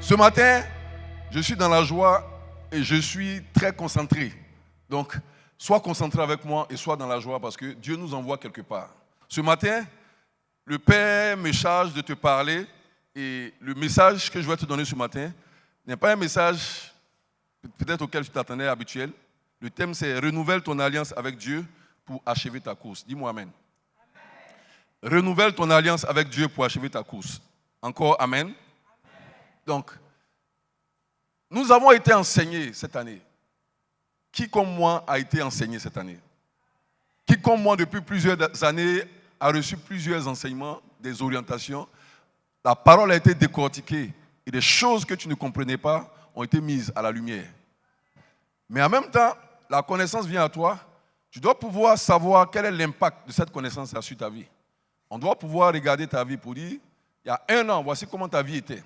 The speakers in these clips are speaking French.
Ce matin, je suis dans la joie et je suis très concentré. Donc, sois concentré avec moi et sois dans la joie parce que Dieu nous envoie quelque part. Ce matin, le Père me charge de te parler et le message que je vais te donner ce matin n'est pas un message peut-être auquel tu t'attendais habituel. Le thème c'est « Renouvelle ton alliance avec Dieu pour achever ta course ». Dis-moi amen. Amen. Renouvelle ton alliance avec Dieu pour achever ta course. Encore amen. Donc, nous avons été enseignés cette année. Qui comme moi a été enseigné cette année? Qui comme moi depuis plusieurs années a reçu plusieurs enseignements, des orientations? La parole a été décortiquée et des choses que tu ne comprenais pas ont été mises à la lumière. Mais en même temps, la connaissance vient à toi. Tu dois pouvoir savoir quel est l'impact de cette connaissance sur ta vie. On doit pouvoir regarder ta vie pour dire, il y a un an, voici comment ta vie était.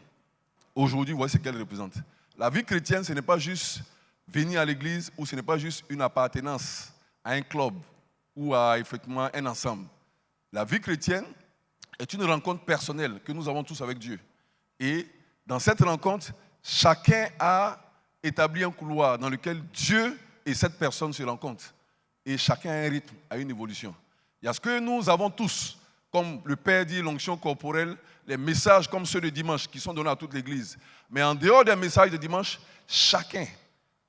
Aujourd'hui, voici ce qu'elle représente. La vie chrétienne, ce n'est pas juste venir à l'église ou ce n'est pas juste une appartenance à un club ou à effectivement un ensemble. La vie chrétienne est une rencontre personnelle que nous avons tous avec Dieu. Et dans cette rencontre, chacun a établi un couloir dans lequel Dieu et cette personne se rencontrent. Et chacun a un rythme, a une évolution. Il y a ce que nous avons tous, comme le Père dit, l'onction corporelle, les messages comme ceux de dimanche qui sont donnés à toute l'église. Mais en dehors des messages de dimanche, chacun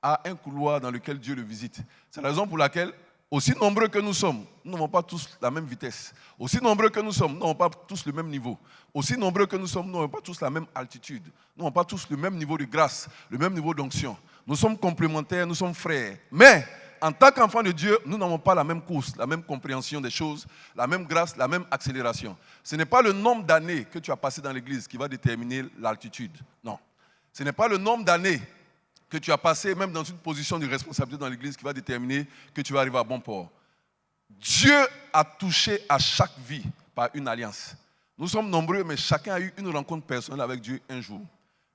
a un couloir dans lequel Dieu le visite. C'est la raison pour laquelle, aussi nombreux que nous sommes, nous n'avons pas tous la même vitesse. Aussi nombreux que nous sommes, nous n'avons pas tous le même niveau. Aussi nombreux que nous sommes, nous n'avons pas tous la même altitude. Nous n'avons pas tous le même niveau de grâce, le même niveau d'onction. Nous sommes complémentaires, nous sommes frères. Mais, en tant qu'enfants de Dieu, nous n'avons pas la même course, la même compréhension des choses, la même grâce, la même accélération. Ce n'est pas le nombre d'années que tu as passé dans l'église qui va déterminer l'altitude. Non. Ce n'est pas le nombre d'années que tu as passé, même dans une position de responsabilité dans l'église, qui va déterminer que tu vas arriver à bon port. Dieu a touché à chaque vie par une alliance. Nous sommes nombreux, mais chacun a eu une rencontre personnelle avec Dieu un jour.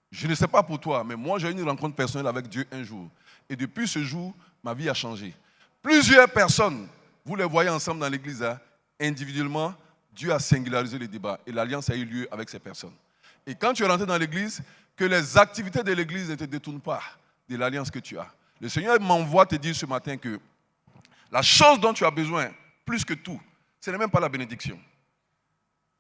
Je ne sais pas pour toi, mais moi j'ai eu une rencontre personnelle avec Dieu un jour. Et depuis ce jour, ma vie a changé. Plusieurs personnes, vous les voyez ensemble dans l'église, hein, individuellement, Dieu a singularisé les débats et l'alliance a eu lieu avec ces personnes. Et quand tu es rentré dans l'église, que les activités de l'église ne te détournent pas de l'alliance que tu as. Le Seigneur m'envoie te dire ce matin que la chose dont tu as besoin, plus que tout, ce n'est même pas la bénédiction.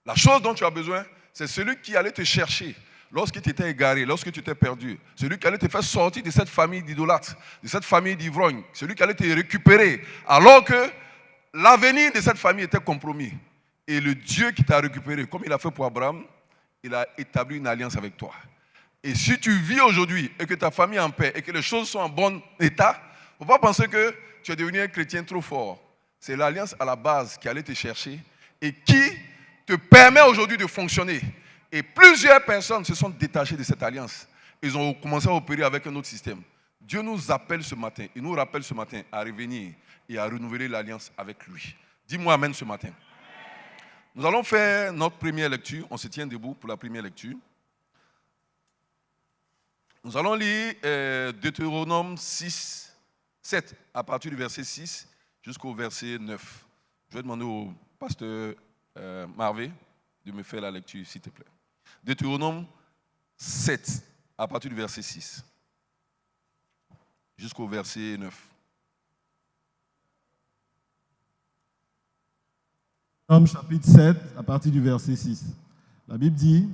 La chose dont tu as besoin, c'est celui qui allait te chercher lorsque tu étais égaré, lorsque tu étais perdu. Celui qui allait te faire sortir de cette famille d'idolâtres, de cette famille d'ivrognes. Celui qui allait te récupérer alors que l'avenir de cette famille était compromis. Et le Dieu qui t'a récupéré, comme il a fait pour Abraham, il a établi une alliance avec toi. Et si tu vis aujourd'hui et que ta famille est en paix et que les choses sont en bon état, il ne faut pas penser que tu es devenu un chrétien trop fort. C'est l'alliance à la base qui allait te chercher et qui te permet aujourd'hui de fonctionner. Et plusieurs personnes se sont détachées de cette alliance. Ils ont commencé à opérer avec un autre système. Dieu nous appelle ce matin, il nous rappelle ce matin à revenir et à renouveler l'alliance avec lui. Dis-moi amen ce matin. Nous allons faire notre première lecture. On se tient debout pour la première lecture. Nous allons lire Deutéronome 7, à partir du verset 6 jusqu'au verset 9. Je vais demander au pasteur Marvé de me faire la lecture, s'il te plaît. Deutéronome 7, à partir du verset 6 jusqu'au verset 9. Deutéronome chapitre 7, à partir du verset 6. La Bible dit: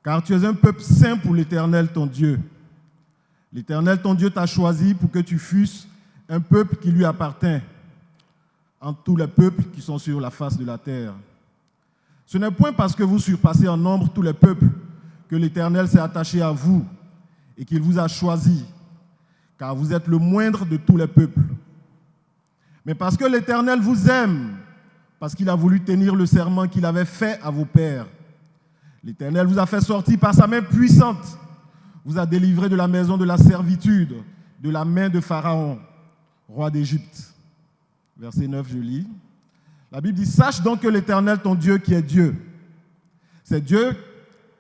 car tu es un peuple saint pour l'Éternel ton Dieu. L'Éternel ton Dieu t'a choisi pour que tu fusses un peuple qui lui appartient entre tous les peuples qui sont sur la face de la terre. Ce n'est point parce que vous surpassez en nombre tous les peuples que l'Éternel s'est attaché à vous et qu'il vous a choisi, car vous êtes le moindre de tous les peuples. Mais parce que l'Éternel vous aime, parce qu'il a voulu tenir le serment qu'il avait fait à vos pères. L'Éternel vous a fait sortir par sa main puissante, vous a délivré de la maison de la servitude, de la main de Pharaon, roi d'Égypte. Verset 9, je lis. La Bible dit: sache donc que l'Éternel, ton Dieu, qui est Dieu. C'est Dieu,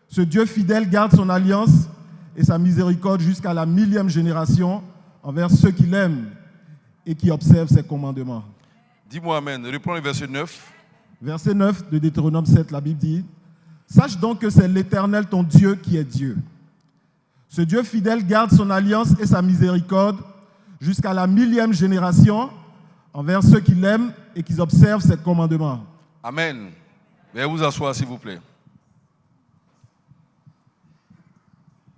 ce Dieu fidèle garde son alliance et sa miséricorde jusqu'à la 1000e génération envers ceux qui l'aiment et qui observent ses commandements. Dis-moi amen. Reprends le verset 9. Verset 9 de Deutéronome 7, la Bible dit: sache donc que c'est l'Éternel ton Dieu qui est Dieu. Ce Dieu fidèle garde son alliance et sa miséricorde jusqu'à la 1000e génération envers ceux qui l'aiment et qui observent ses commandements. Amen. Veuillez vous asseoir, s'il vous plaît.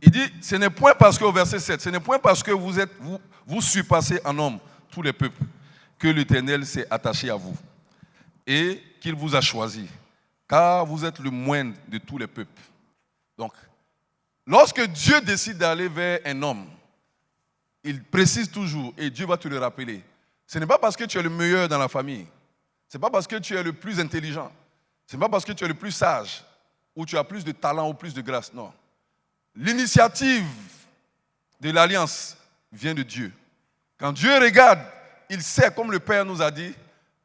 Il dit, ce n'est point parce que, au verset 7, ce n'est point parce que vous surpassez en nombre tous les peuples que l'Éternel s'est attaché à vous et qu'il vous a choisi, car vous êtes le moindre de tous les peuples. Donc, lorsque Dieu décide d'aller vers un homme, il précise toujours, et Dieu va te le rappeler, ce n'est pas parce que tu es le meilleur dans la famille, ce n'est pas parce que tu es le plus intelligent, ce n'est pas parce que tu es le plus sage, ou tu as plus de talent ou plus de grâce, non. L'initiative de l'alliance vient de Dieu. Quand Dieu regarde, il sait, comme le Père nous a dit,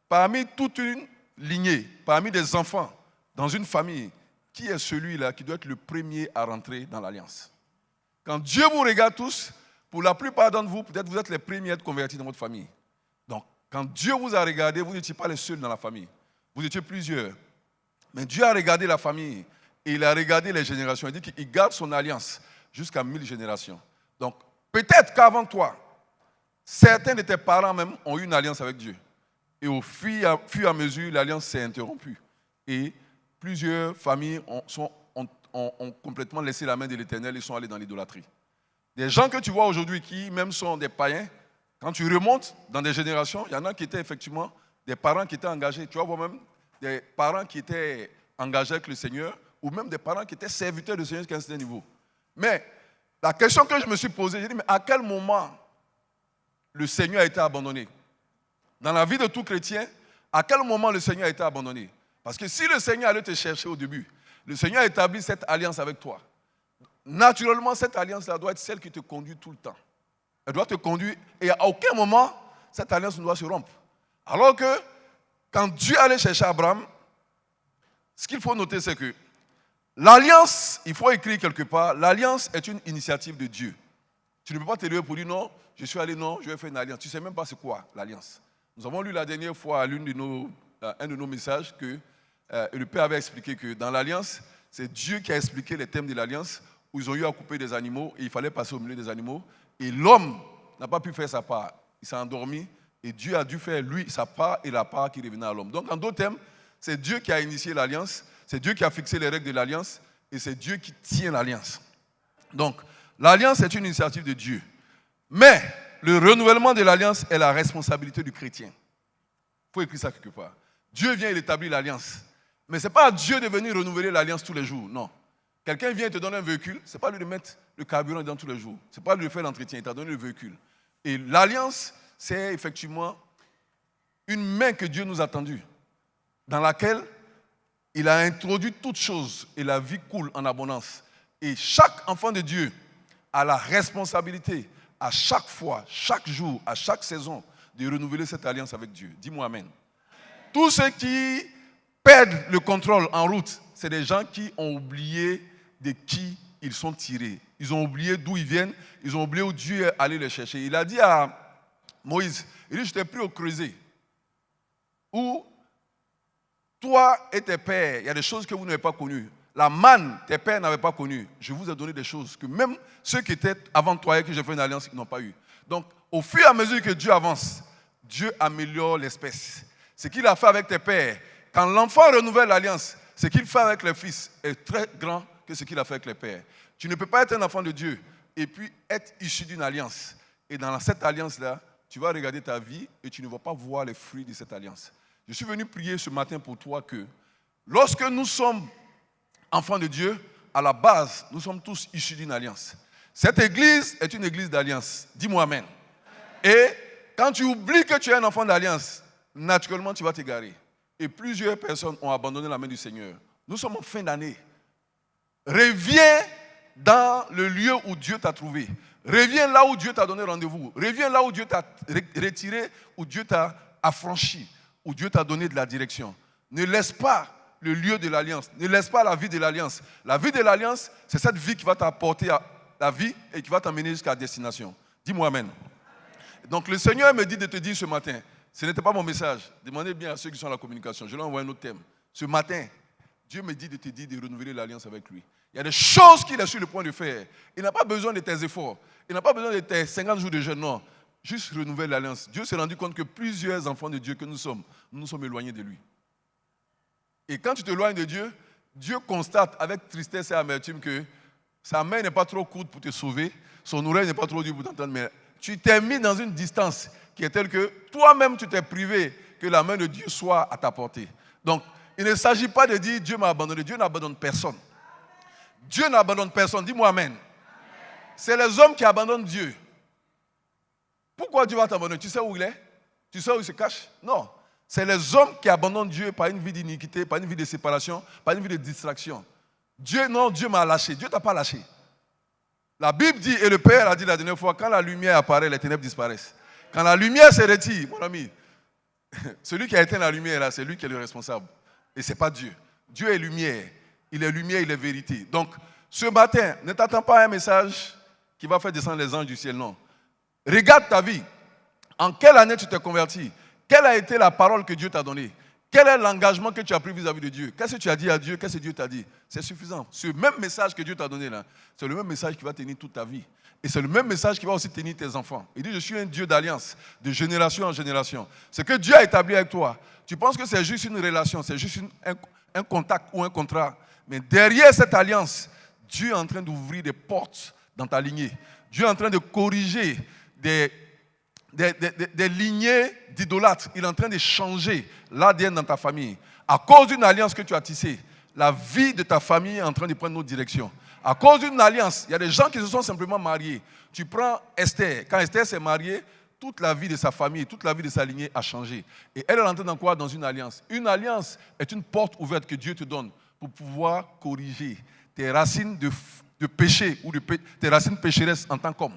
parmi toute une lignée, parmi des enfants, dans une famille, qui est celui-là qui doit être le premier à rentrer dans l'alliance. Quand Dieu vous regarde tous, pour la plupart d'entre vous, peut-être vous êtes les premiers à être convertis dans votre famille. Donc, quand Dieu vous a regardé, vous n'étiez pas les seuls dans la famille. Vous étiez plusieurs. Mais Dieu a regardé la famille et il a regardé les générations. Il dit qu'il garde son alliance jusqu'à 1000 générations. Donc, peut-être qu'avant toi, certains de tes parents même ont eu une alliance avec Dieu. Et au fur et à mesure, l'alliance s'est interrompue. Et plusieurs familles ont complètement laissé la main de l'Éternel et sont allés dans l'idolâtrie. Des gens que tu vois aujourd'hui qui même sont des païens, quand tu remontes dans des générations, il y en a qui étaient effectivement des parents qui étaient engagés. Tu vois même des parents qui étaient engagés avec le Seigneur ou même des parents qui étaient serviteurs du Seigneur jusqu'à un certain niveau. Mais la question que je me suis posée, j'ai dit, mais à quel moment le Seigneur a été abandonné? Dans la vie de tout chrétien, à quel moment le Seigneur a été abandonné? Parce que si le Seigneur allait te chercher au début, le Seigneur a établi cette alliance avec toi. Naturellement, cette alliance-là doit être celle qui te conduit tout le temps. Elle doit te conduire et à aucun moment, cette alliance ne doit se rompre. Alors que, quand Dieu allait chercher Abraham, ce qu'il faut noter, c'est que l'alliance, il faut écrire quelque part, l'alliance est une initiative de Dieu. Tu ne peux pas te lever pour dire non, je suis allé, non, je vais faire une alliance. Tu ne sais même pas c'est quoi l'alliance. Nous avons lu la dernière fois à un de nos messages que le Père avait expliqué que dans l'alliance, c'est Dieu qui a expliqué les thèmes de l'alliance où ils ont eu à couper des animaux et il fallait passer au milieu des animaux. Et l'homme n'a pas pu faire sa part. Il s'est endormi et Dieu a dû faire, lui, sa part et la part qui revenait à l'homme. Donc, en d'autres termes, c'est Dieu qui a initié l'alliance, c'est Dieu qui a fixé les règles de l'alliance et c'est Dieu qui tient l'alliance. Donc, l'alliance est une initiative de Dieu. Mais le renouvellement de l'alliance est la responsabilité du chrétien. Il faut écrire ça quelque part. Dieu vient, il établit l'alliance. Mais ce n'est pas à Dieu de venir renouveler l'alliance tous les jours, non. Quelqu'un vient et te donne un véhicule, ce n'est pas lui de mettre le carburant dedans tous les jours. Ce n'est pas lui de faire l'entretien, il t'a donné le véhicule. Et l'alliance, c'est effectivement une main que Dieu nous a tendue, dans laquelle il a introduit toutes choses et la vie coule en abondance. Et chaque enfant de Dieu a la responsabilité, à chaque fois, chaque jour, à chaque saison, de renouveler cette alliance avec Dieu. Dis-moi Amen. Tous ceux qui perdent le contrôle en route, c'est des gens qui ont oublié de qui ils sont tirés. Ils ont oublié d'où ils viennent, ils ont oublié où Dieu est allé les chercher. Il a dit à Moïse, il dit, je t'ai pris au creuset, où toi et tes pères, il y a des choses que vous n'avez pas connues. La manne, tes pères n'avaient pas connu. Je vous ai donné des choses que même ceux qui étaient avant toi et que j'ai fait une alliance, ils n'ont pas eu. Donc, au fur et à mesure que Dieu avance, Dieu améliore l'espèce. Ce qu'il a fait avec tes pères, quand l'enfant renouvelle l'alliance, ce qu'il fait avec les fils est très grand que ce qu'il a fait avec les pères. Tu ne peux pas être un enfant de Dieu et puis être issu d'une alliance. Et dans cette alliance-là, tu vas regarder ta vie et tu ne vas pas voir les fruits de cette alliance. Je suis venu prier ce matin pour toi que lorsque nous sommes enfants de Dieu, à la base, nous sommes tous issus d'une alliance. Cette église est une église d'alliance. Dis-moi Amen. Et quand tu oublies que tu es un enfant d'alliance, naturellement tu vas t'égarer. Et plusieurs personnes ont abandonné la main du Seigneur. Nous sommes en fin d'année. Reviens dans le lieu où Dieu t'a trouvé. Reviens là où Dieu t'a donné rendez-vous. Reviens là où Dieu t'a retiré, où Dieu t'a affranchi, où Dieu t'a donné de la direction. Ne laisse pas le lieu de l'alliance. Ne laisse pas la vie de l'alliance. La vie de l'alliance, c'est cette vie qui va t'apporter la vie et qui va t'amener jusqu'à la destination. Dis-moi Amen. Donc le Seigneur me dit de te dire ce matin, ce n'était pas mon message. Demandez bien à ceux qui sont à la communication. Je leur envoie un autre thème. Ce matin, Dieu me dit de te dire de renouveler l'alliance avec lui. Il y a des choses qu'il est sur le point de faire. Il n'a pas besoin de tes efforts. Il n'a pas besoin de tes 50 jours de jeûne. Non, juste renouveler l'alliance. Dieu s'est rendu compte que plusieurs enfants de Dieu que nous sommes éloignés de lui. Et quand tu t'éloignes de Dieu, Dieu constate avec tristesse et amertume que sa main n'est pas trop courte pour te sauver, son oreille n'est pas trop dure pour t'entendre, mais tu t'es mis dans une distance qui est telle que toi-même tu t'es privé que la main de Dieu soit à ta portée. Donc, il ne s'agit pas de dire Dieu m'a abandonné. Dieu n'abandonne personne. Dieu n'abandonne personne. Dis-moi amen. C'est les hommes qui abandonnent Dieu. Pourquoi Dieu va t'abandonner? Tu sais où il est? Tu sais où il se cache? Non. C'est les hommes qui abandonnent Dieu par une vie d'iniquité, par une vie de séparation, par une vie de distraction. Dieu m'a lâché. Dieu ne t'a pas lâché. La Bible dit, et le Père a dit la dernière fois, quand la lumière apparaît, les ténèbres disparaissent. Quand la lumière se retire, mon ami, celui qui a éteint la lumière, là, c'est lui qui est le responsable. Et ce n'est pas Dieu. Dieu est lumière. Il est lumière, il est vérité. Donc, ce matin, ne t'attends pas à un message qui va faire descendre les anges du ciel, non. Regarde ta vie. En quelle année tu t'es converti? Quelle a été la parole que Dieu t'a donnée? Quel est l'engagement que tu as pris vis-à-vis de Dieu? Qu'est-ce que tu as dit à Dieu? Qu'est-ce que Dieu t'a dit? C'est suffisant. Ce même message que Dieu t'a donné là, c'est le même message qui va tenir toute ta vie. Et c'est le même message qui va aussi tenir tes enfants. Il dit, je suis un Dieu d'alliance, de génération en génération. Ce que Dieu a établi avec toi, tu penses que c'est juste une relation, c'est juste un contact ou un contrat. Mais derrière cette alliance, Dieu est en train d'ouvrir des portes dans ta lignée. Dieu est en train de corriger des lignées d'idolâtres. Il est en train de changer l'ADN dans ta famille. À cause d'une alliance que tu as tissée, la vie de ta famille est en train de prendre une autre direction. À cause d'une alliance, il y a des gens qui se sont simplement mariés. Tu prends Esther. Quand Esther s'est mariée, toute la vie de sa famille, toute la vie de sa lignée a changé. Et elle est entrée dans quoi? Dans une alliance. Une alliance est une porte ouverte que Dieu te donne pour pouvoir corriger tes racines de péché ou tes racines pécheresses en tant qu'homme.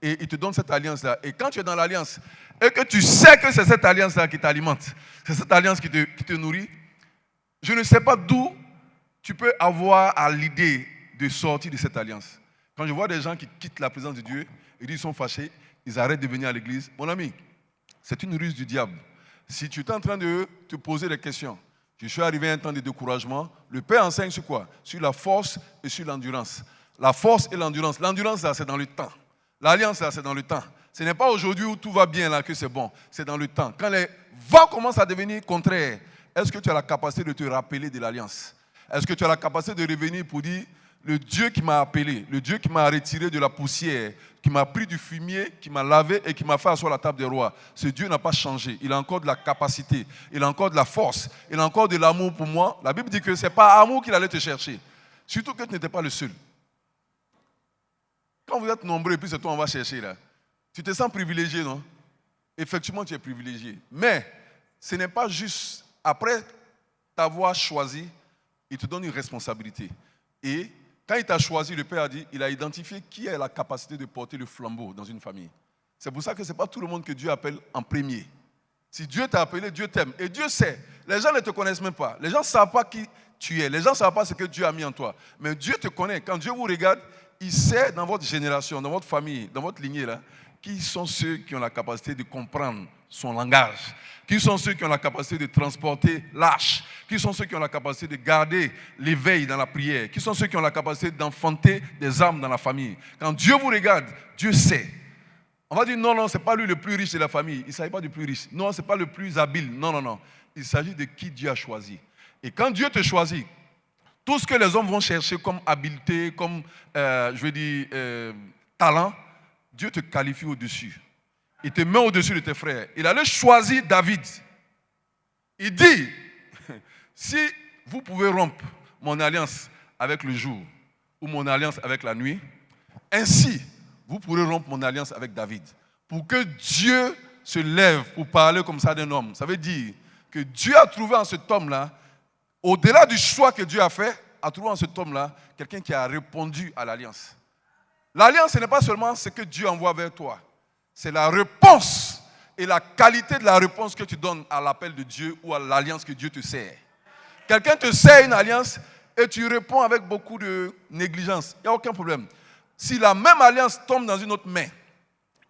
Et il te donne cette alliance-là. Et quand tu es dans l'alliance, et que tu sais que c'est cette alliance-là qui t'alimente, c'est cette alliance qui te nourrit, je ne sais pas d'où tu peux avoir à l'idée de sortir de cette alliance. Quand je vois des gens qui quittent la présence de Dieu, ils sont fâchés, ils arrêtent de venir à l'église. Mon ami, c'est une ruse du diable. Si tu es en train de te poser des questions, je suis arrivé à un temps de découragement, le Père enseigne sur quoi? Sur la force et sur l'endurance. La force et l'endurance. L'endurance, là, c'est dans le temps. L'alliance, là, c'est dans le temps. Ce n'est pas aujourd'hui où tout va bien, là, que c'est bon. C'est dans le temps. Quand les vents commencent à devenir contraires, est-ce que tu as la capacité de te rappeler de l'alliance? Est-ce que tu as la capacité de revenir pour dire, le Dieu qui m'a appelé, le Dieu qui m'a retiré de la poussière, qui m'a pris du fumier, qui m'a lavé et qui m'a fait asseoir à la table des rois, ce Dieu n'a pas changé. Il a encore de la capacité, il a encore de la force, il a encore de l'amour pour moi. La Bible dit que ce n'est pas amour qu'il allait te chercher. Surtout que tu n'étais pas le seul. Quand vous êtes nombreux et puis c'est toi on va chercher là, tu te sens privilégié, non? Effectivement, tu es privilégié. Mais ce n'est pas juste, après t'avoir choisi, il te donne une responsabilité. Et quand il t'a choisi, le Père a dit, il a identifié qui a la capacité de porter le flambeau dans une famille. C'est pour ça que ce n'est pas tout le monde que Dieu appelle en premier. Si Dieu t'a appelé, Dieu t'aime. Et Dieu sait. Les gens ne te connaissent même pas. Les gens ne savent pas qui tu es. Les gens ne savent pas ce que Dieu a mis en toi. Mais Dieu te connaît. Quand Dieu vous regarde, il sait dans votre génération, dans votre famille, dans votre lignée, là, qui sont ceux qui ont la capacité de comprendre son langage, qui sont ceux qui ont la capacité de transporter l'âge, qui sont ceux qui ont la capacité de garder l'éveil dans la prière, qui sont ceux qui ont la capacité d'enfanter des âmes dans la famille. Quand Dieu vous regarde, Dieu sait. On va dire non, ce n'est pas lui le plus riche de la famille. Il ne s'agit pas du plus riche. Non, ce n'est pas le plus habile. Non. Il s'agit de qui Dieu a choisi. Et quand Dieu te choisit, tout ce que les hommes vont chercher comme habileté, comme, talent, Dieu te qualifie au-dessus. Il te met au-dessus de tes frères. Il allait choisir David. Il dit, si vous pouvez rompre mon alliance avec le jour ou mon alliance avec la nuit, ainsi, vous pourrez rompre mon alliance avec David. Pour que Dieu se lève pour parler comme ça d'un homme. Ça veut dire que Dieu a trouvé en cet homme-là, au-delà du choix que Dieu a fait, a trouvé en cet homme-là quelqu'un qui a répondu à l'alliance. L'alliance, ce n'est pas seulement ce que Dieu envoie vers toi. C'est la réponse et la qualité de la réponse que tu donnes à l'appel de Dieu ou à l'alliance que Dieu te sert. Quelqu'un te sert une alliance et tu réponds avec beaucoup de négligence. Il n'y a aucun problème. Si la même alliance tombe dans une autre main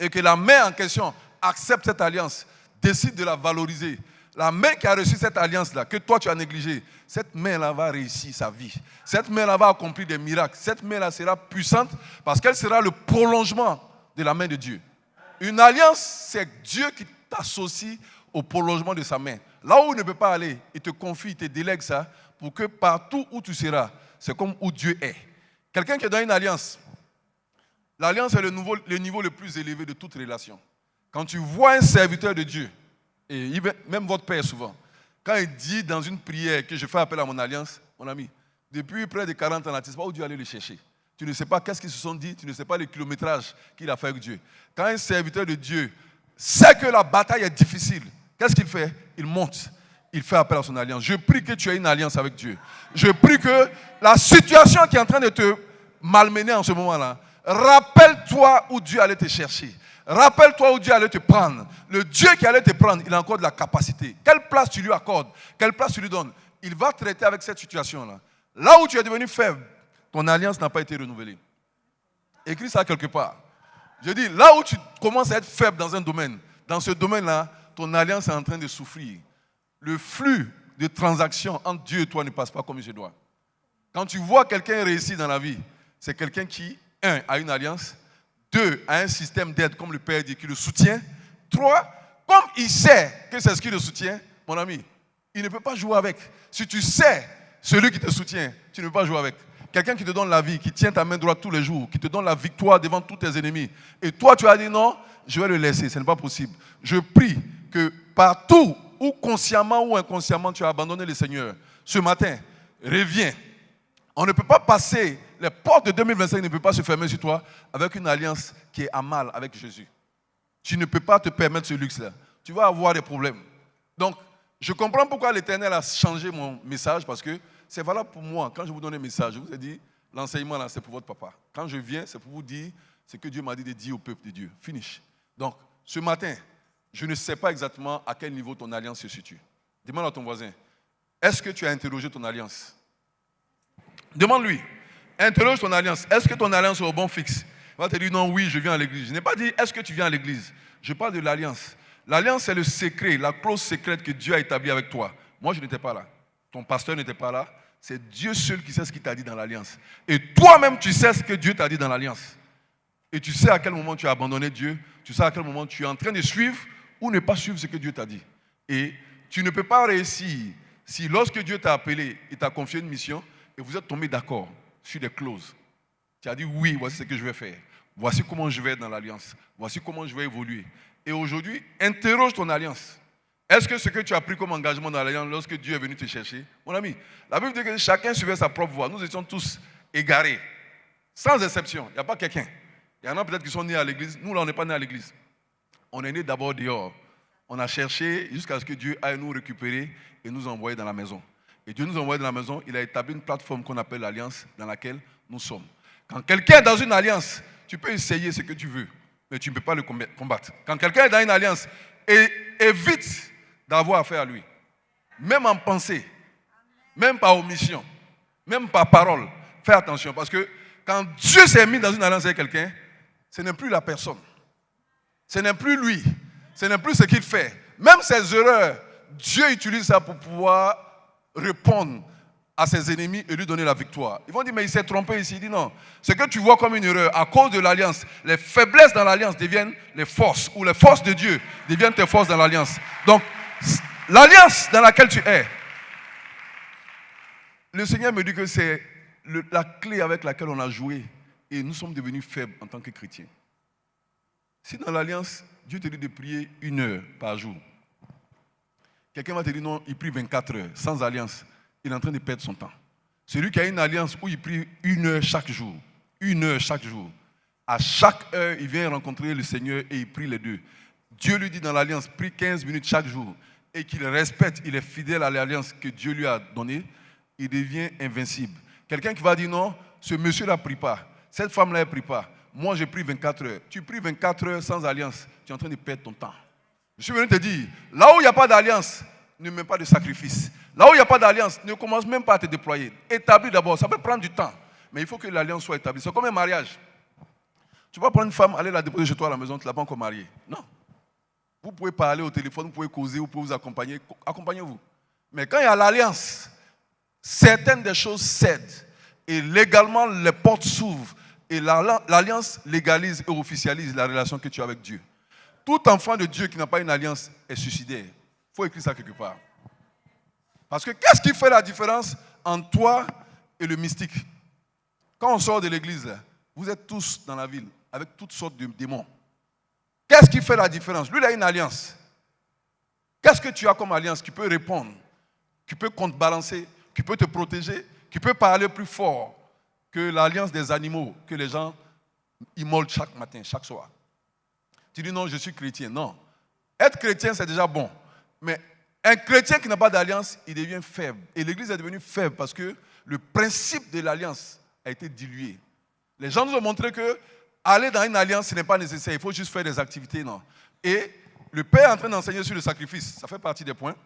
et que la main en question accepte cette alliance, décide de la valoriser, La main qui a reçu cette alliance-là, que toi tu as négligée, cette main-là va réussir sa vie. Cette main-là va accomplir des miracles. Cette main-là sera puissante parce qu'elle sera le prolongement de la main de Dieu. Une alliance, c'est Dieu qui t'associe au prolongement de sa main. Là où il ne peut pas aller, il te confie, il te délègue ça pour que partout où tu seras, c'est comme où Dieu est. Quelqu'un qui est dans une alliance, l'alliance est le niveau le plus élevé de toute relation. Quand tu vois un serviteur de Dieu, et même votre père souvent, quand il dit dans une prière que je fais appel à mon alliance, mon ami, depuis près de 40 ans, tu ne sais pas où Dieu allait le chercher. Tu ne sais pas qu'est-ce qu'ils se sont dit, tu ne sais pas le kilométrage qu'il a fait avec Dieu. Quand un serviteur de Dieu sait que la bataille est difficile, qu'est-ce qu'il fait? Il monte, il fait appel à son alliance. Je prie que tu aies une alliance avec Dieu. Je prie que la situation qui est en train de te malmener en ce moment-là, rappelle-toi où Dieu allait te chercher. Rappelle-toi où Dieu allait te prendre. Le Dieu qui allait te prendre, il a encore de la capacité. Quelle place tu lui accordes? Quelle place tu lui donnes? Il va traiter avec cette situation-là. Là où tu es devenu faible, ton alliance n'a pas été renouvelée. Écris ça quelque part. Je dis, là où tu commences à être faible dans un domaine, dans ce domaine-là, ton alliance est en train de souffrir. Le flux de transactions entre Dieu et toi ne passe pas comme il se doit. Quand tu vois quelqu'un réussir dans la vie, c'est quelqu'un qui, 1, a une alliance, 2, a un système d'aide, comme le Père dit, qui le soutient. 3, comme il sait que c'est ce qui le soutient, mon ami, il ne peut pas jouer avec. Si tu sais celui qui te soutient, tu ne peux pas jouer avec. Quelqu'un qui te donne la vie, qui tient ta main droite tous les jours, qui te donne la victoire devant tous tes ennemis. Et toi, tu as dit non, je vais le laisser, ce n'est pas possible. Je prie que partout où consciemment ou inconsciemment tu as abandonné le Seigneur, ce matin, reviens. On ne peut pas passer, les portes de 2025 ne peuvent pas se fermer sur toi avec une alliance qui est à mal avec Jésus. Tu ne peux pas te permettre ce luxe-là. Tu vas avoir des problèmes. Donc, je comprends pourquoi l'Éternel a changé mon message, parce que c'est valable pour moi. Quand je vous donne un message, je vous ai dit, l'enseignement là, c'est pour votre papa. Quand je viens, c'est pour vous dire ce que Dieu m'a dit de dire au peuple de Dieu. Finish. Donc, ce matin, je ne sais pas exactement à quel niveau ton alliance se situe. Demande à ton voisin, est-ce que tu as interrogé ton alliance? Demande-lui, interroge ton alliance. Est-ce que ton alliance est au bon fixe? Il va te dire non, oui, je viens à l'église. Je n'ai pas dit est-ce que tu viens à l'église. Je parle de l'alliance. L'alliance, c'est le secret, la clause secrète que Dieu a établie avec toi. Moi, je n'étais pas là. Ton pasteur n'était pas là. C'est Dieu seul qui sait ce qu'il t'a dit dans l'alliance. Et toi-même, tu sais ce que Dieu t'a dit dans l'alliance. Et tu sais à quel moment tu as abandonné Dieu. Tu sais à quel moment tu es en train de suivre ou ne pas suivre ce que Dieu t'a dit. Et tu ne peux pas réussir si lorsque Dieu t'a appelé, il t'a confié une mission et vous êtes tombés d'accord sur des clauses. Tu as dit oui, voici ce que je vais faire. Voici comment je vais être dans l'alliance. Voici comment je vais évoluer. Et aujourd'hui, interroge ton alliance. Est-ce que ce que tu as pris comme engagement dans l'alliance lorsque Dieu est venu te chercher? Mon ami, la Bible dit que chacun suivait sa propre voie. Nous étions tous égarés. Sans exception. Il n'y a pas quelqu'un. Il y en a peut-être qui sont nés à l'église. Nous, là, on n'est pas nés à l'église. On est nés d'abord dehors. On a cherché jusqu'à ce que Dieu aille nous récupérer et nous envoyer dans la maison. Et Dieu nous a envoyé dans la maison. Il a établi une plateforme qu'on appelle l'alliance dans laquelle nous sommes. Quand quelqu'un est dans une alliance, tu peux essayer ce que tu veux, mais tu ne peux pas le combattre. Quand quelqu'un est dans une alliance, évite d'avoir affaire à lui. Même en pensée, même par omission, même par parole. Fais attention, parce que quand Dieu s'est mis dans une alliance avec quelqu'un, ce n'est plus la personne. Ce n'est plus lui. Ce n'est plus ce qu'il fait. Même ses erreurs, Dieu utilise ça pour pouvoir répondre à ses ennemis et lui donner la victoire. Ils vont dire, mais il s'est trompé ici. Il dit non. Ce que tu vois comme une erreur, à cause de l'alliance, les faiblesses dans l'alliance deviennent les forces, ou les forces de Dieu deviennent tes forces dans l'alliance. Donc, l'alliance dans laquelle tu es, le Seigneur me dit que c'est la clé avec laquelle on a joué et nous sommes devenus faibles en tant que chrétiens. Si dans l'alliance, Dieu te dit de prier 1 heure par jour, quelqu'un va te dire non, il prie 24 heures, sans alliance. Il est en train de perdre son temps. Celui qui a une alliance où il prie 1 heure chaque jour, 1 heure chaque jour, à chaque heure, il vient rencontrer le Seigneur et il prie les deux. Dieu lui dit dans l'alliance, prie 15 minutes chaque jour et qu'il respecte, il est fidèle à l'alliance que Dieu lui a donnée, il devient invincible. Quelqu'un qui va dire non, ce monsieur-là ne prie pas, cette femme-là ne prie pas, moi je prie 24 heures. Tu pries 24 heures sans alliance, tu es en train de perdre ton temps. Je suis venu te dire, là où il n'y a pas d'alliance, ne mets pas de sacrifice. Là où il n'y a pas d'alliance, ne commence même pas à te déployer. Établis d'abord, ça peut prendre du temps, mais il faut que l'alliance soit établie. C'est comme un mariage. Tu vas prendre une femme, aller la déposer chez toi à la maison, tu ne l'as pas encore mariée. Non. Vous pouvez parler au téléphone, vous pouvez causer, vous pouvez vous accompagner. Accompagnez-vous. Mais quand il y a l'alliance, certaines des choses cèdent. Et légalement, les portes s'ouvrent. Et l'alliance légalise et officialise la relation que tu as avec Dieu. Tout enfant de Dieu qui n'a pas une alliance est suicidaire. Il faut écrire ça quelque part. Parce que qu'est-ce qui fait la différence entre toi et le mystique? Quand on sort de l'église, vous êtes tous dans la ville avec toutes sortes de démons. Qu'est-ce qui fait la différence? Lui, il a une alliance. Qu'est-ce que tu as comme alliance qui peut répondre, qui peut contrebalancer, qui peut te protéger, qui peut parler plus fort que l'alliance des animaux que les gens immolent chaque matin, chaque soir? Tu dis non, je suis chrétien. Non. Être chrétien, c'est déjà bon. Mais un chrétien qui n'a pas d'alliance, il devient faible. Et l'Église est devenue faible parce que le principe de l'alliance a été dilué. Les gens nous ont montré que aller dans une alliance, ce n'est pas nécessaire. Il faut juste faire des activités. Non. Et le Père est en train d'enseigner sur le sacrifice. Ça fait partie des points.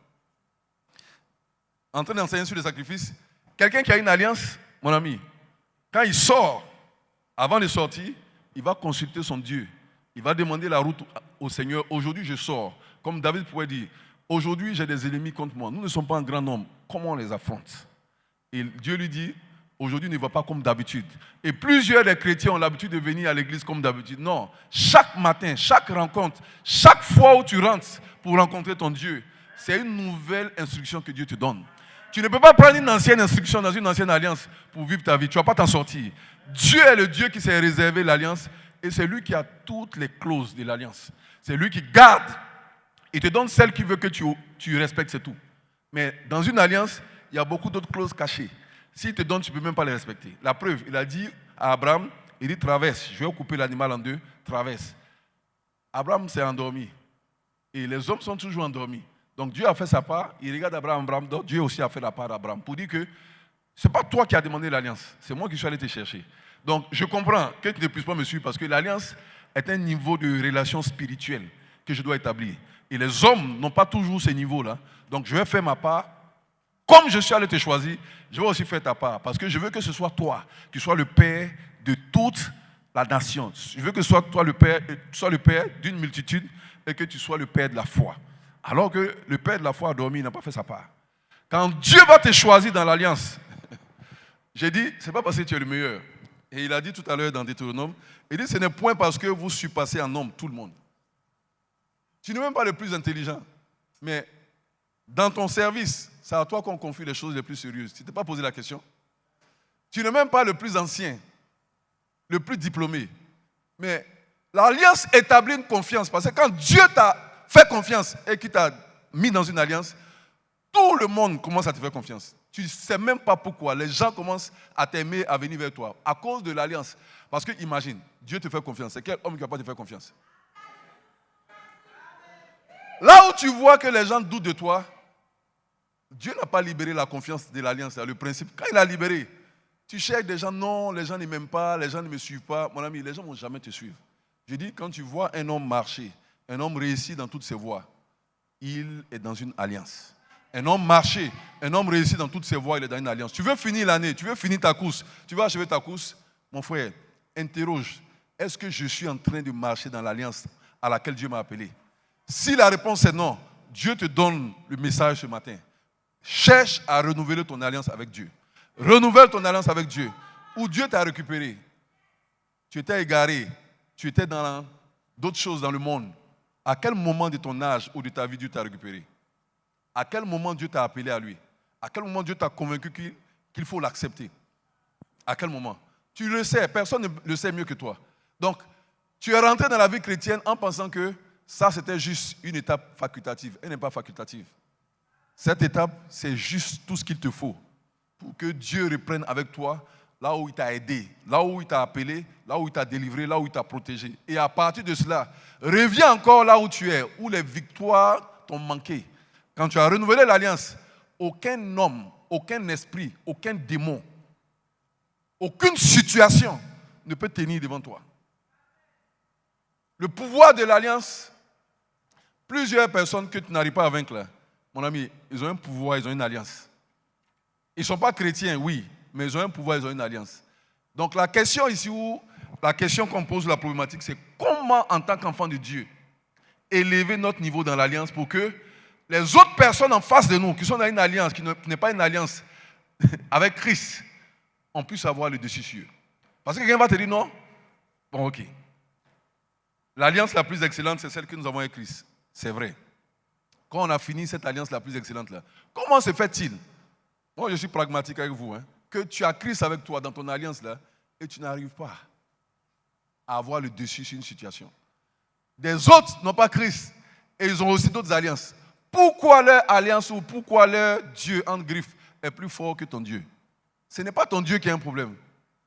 En train d'enseigner sur le sacrifice. Quelqu'un qui a une alliance, mon ami, quand il sort, avant de sortir, il va consulter son Dieu. Il va demander la route au Seigneur. Aujourd'hui, je sors. Comme David pourrait dire, aujourd'hui, j'ai des ennemis contre moi. Nous ne sommes pas un grand nombre. Comment on les affronte? Et Dieu lui dit, aujourd'hui, ne va pas comme d'habitude. Et plusieurs des chrétiens ont l'habitude de venir à l'église comme d'habitude. Non. Chaque matin, chaque rencontre, chaque fois où tu rentres pour rencontrer ton Dieu, c'est une nouvelle instruction que Dieu te donne. Tu ne peux pas prendre une ancienne instruction dans une ancienne alliance pour vivre ta vie. Tu ne vas pas t'en sortir. Dieu est le Dieu qui s'est réservé l'alliance et c'est lui qui a toutes les clauses de l'alliance. C'est lui qui garde. Il te donne celle qu'il veut que tu respectes, c'est tout. Mais dans une alliance, il y a beaucoup d'autres clauses cachées. S'il te donne, tu ne peux même pas les respecter. La preuve, il a dit à Abraham, il dit traverse, je vais couper l'animal en deux, traverse. Abraham s'est endormi. Et les hommes sont toujours endormis. Donc Dieu a fait sa part, il regarde Abraham, donc Dieu aussi a fait la part d'Abraham pour dire que ce n'est pas toi qui as demandé l'alliance, c'est moi qui suis allé te chercher. Donc je comprends que tu ne puisses pas me suivre parce que l'alliance est un niveau de relation spirituelle que je dois établir. Et les hommes n'ont pas toujours ces niveaux-là. Donc je vais faire ma part. Comme je suis allé te choisir, je vais aussi faire ta part. Parce que je veux que ce soit toi qui sois le père de toute la nation. Je veux que ce soit toi le père, d'une multitude et que tu sois le père de la foi. Alors que le père de la foi a dormi, il n'a pas fait sa part. Quand Dieu va te choisir dans l'alliance, j'ai dit, ce n'est pas parce que tu es le meilleur. Et il a dit tout à l'heure dans Deutéronome, il dit, ce n'est point parce que vous surpassez en nombre tout le monde. Tu n'es même pas le plus intelligent. Mais dans ton service, c'est à toi qu'on confie les choses les plus sérieuses. Tu ne t'es pas posé la question? Tu n'es même pas le plus ancien, le plus diplômé. Mais l'alliance établit une confiance. Parce que quand Dieu t'a fait confiance et qu'il t'a mis dans une alliance, tout le monde commence à te faire confiance. Tu ne sais même pas pourquoi. Les gens commencent à t'aimer, à venir vers toi. À cause de l'alliance. Parce que imagine, Dieu te fait confiance. C'est quel homme qui ne va pas te faire confiance? Là où tu vois que les gens doutent de toi, Dieu n'a pas libéré la confiance de l'alliance, le principe. Quand il a libéré, tu cherches des gens, non, les gens ne m'aiment pas, les gens ne me suivent pas. Mon ami, les gens ne vont jamais te suivre. Je dis, quand tu vois un homme marcher, un homme réussi dans toutes ses voies, il est dans une alliance. Un homme marché, un homme réussi dans toutes ses voies, il est dans une alliance. Tu veux finir l'année, tu veux finir ta course, tu veux achever ta course, mon frère, interroge, est-ce que je suis en train de marcher dans l'alliance à laquelle Dieu m'a appelé? Si la réponse est non, Dieu te donne le message ce matin. Cherche à renouveler ton alliance avec Dieu. Renouvelle ton alliance avec Dieu. Où Dieu t'a récupéré. Tu étais égaré, tu étais dans d'autres choses dans le monde. À quel moment de ton âge ou de ta vie Dieu t'a récupéré? À quel moment Dieu t'a appelé à lui? À quel moment Dieu t'a convaincu qu'il faut l'accepter? À quel moment? Tu le sais, personne ne le sait mieux que toi. Donc, tu es rentré dans la vie chrétienne en pensant que ça c'était juste une étape facultative. Elle n'est pas facultative. Cette étape, c'est juste tout ce qu'il te faut pour que Dieu reprenne avec toi là où il t'a aidé, là où il t'a appelé, là où il t'a délivré, là où il t'a protégé. Et à partir de cela, reviens encore là où tu es, où les victoires t'ont manqué. Quand tu as renouvelé l'alliance, aucun homme, aucun esprit, aucun démon, aucune situation ne peut tenir devant toi. Le pouvoir de l'alliance, plusieurs personnes que tu n'arrives pas à vaincre, mon ami, ils ont un pouvoir, ils ont une alliance. Ils ne sont pas chrétiens, oui, mais ils ont un pouvoir, ils ont une alliance. Donc la question ici, la question qu'on pose, la problématique, c'est comment en tant qu'enfant de Dieu, élever notre niveau dans l'alliance pour que les autres personnes en face de nous, qui sont dans une alliance, qui n'est pas une alliance avec Christ, on puisse avoir le dessus sur eux. Parce que quelqu'un va te dire non. Bon, ok. L'alliance la plus excellente, c'est celle que nous avons avec Christ. C'est vrai. Quand on a fini cette alliance la plus excellente là, comment se fait-il? Moi, je suis pragmatique avec vous, que tu as Christ avec toi dans ton alliance là, et tu n'arrives pas à avoir le dessus sur une situation. Des autres n'ont pas Christ et ils ont aussi d'autres alliances. Pourquoi leur alliance ou pourquoi leur Dieu en griffe est plus fort que ton Dieu? Ce n'est pas ton Dieu qui a un problème.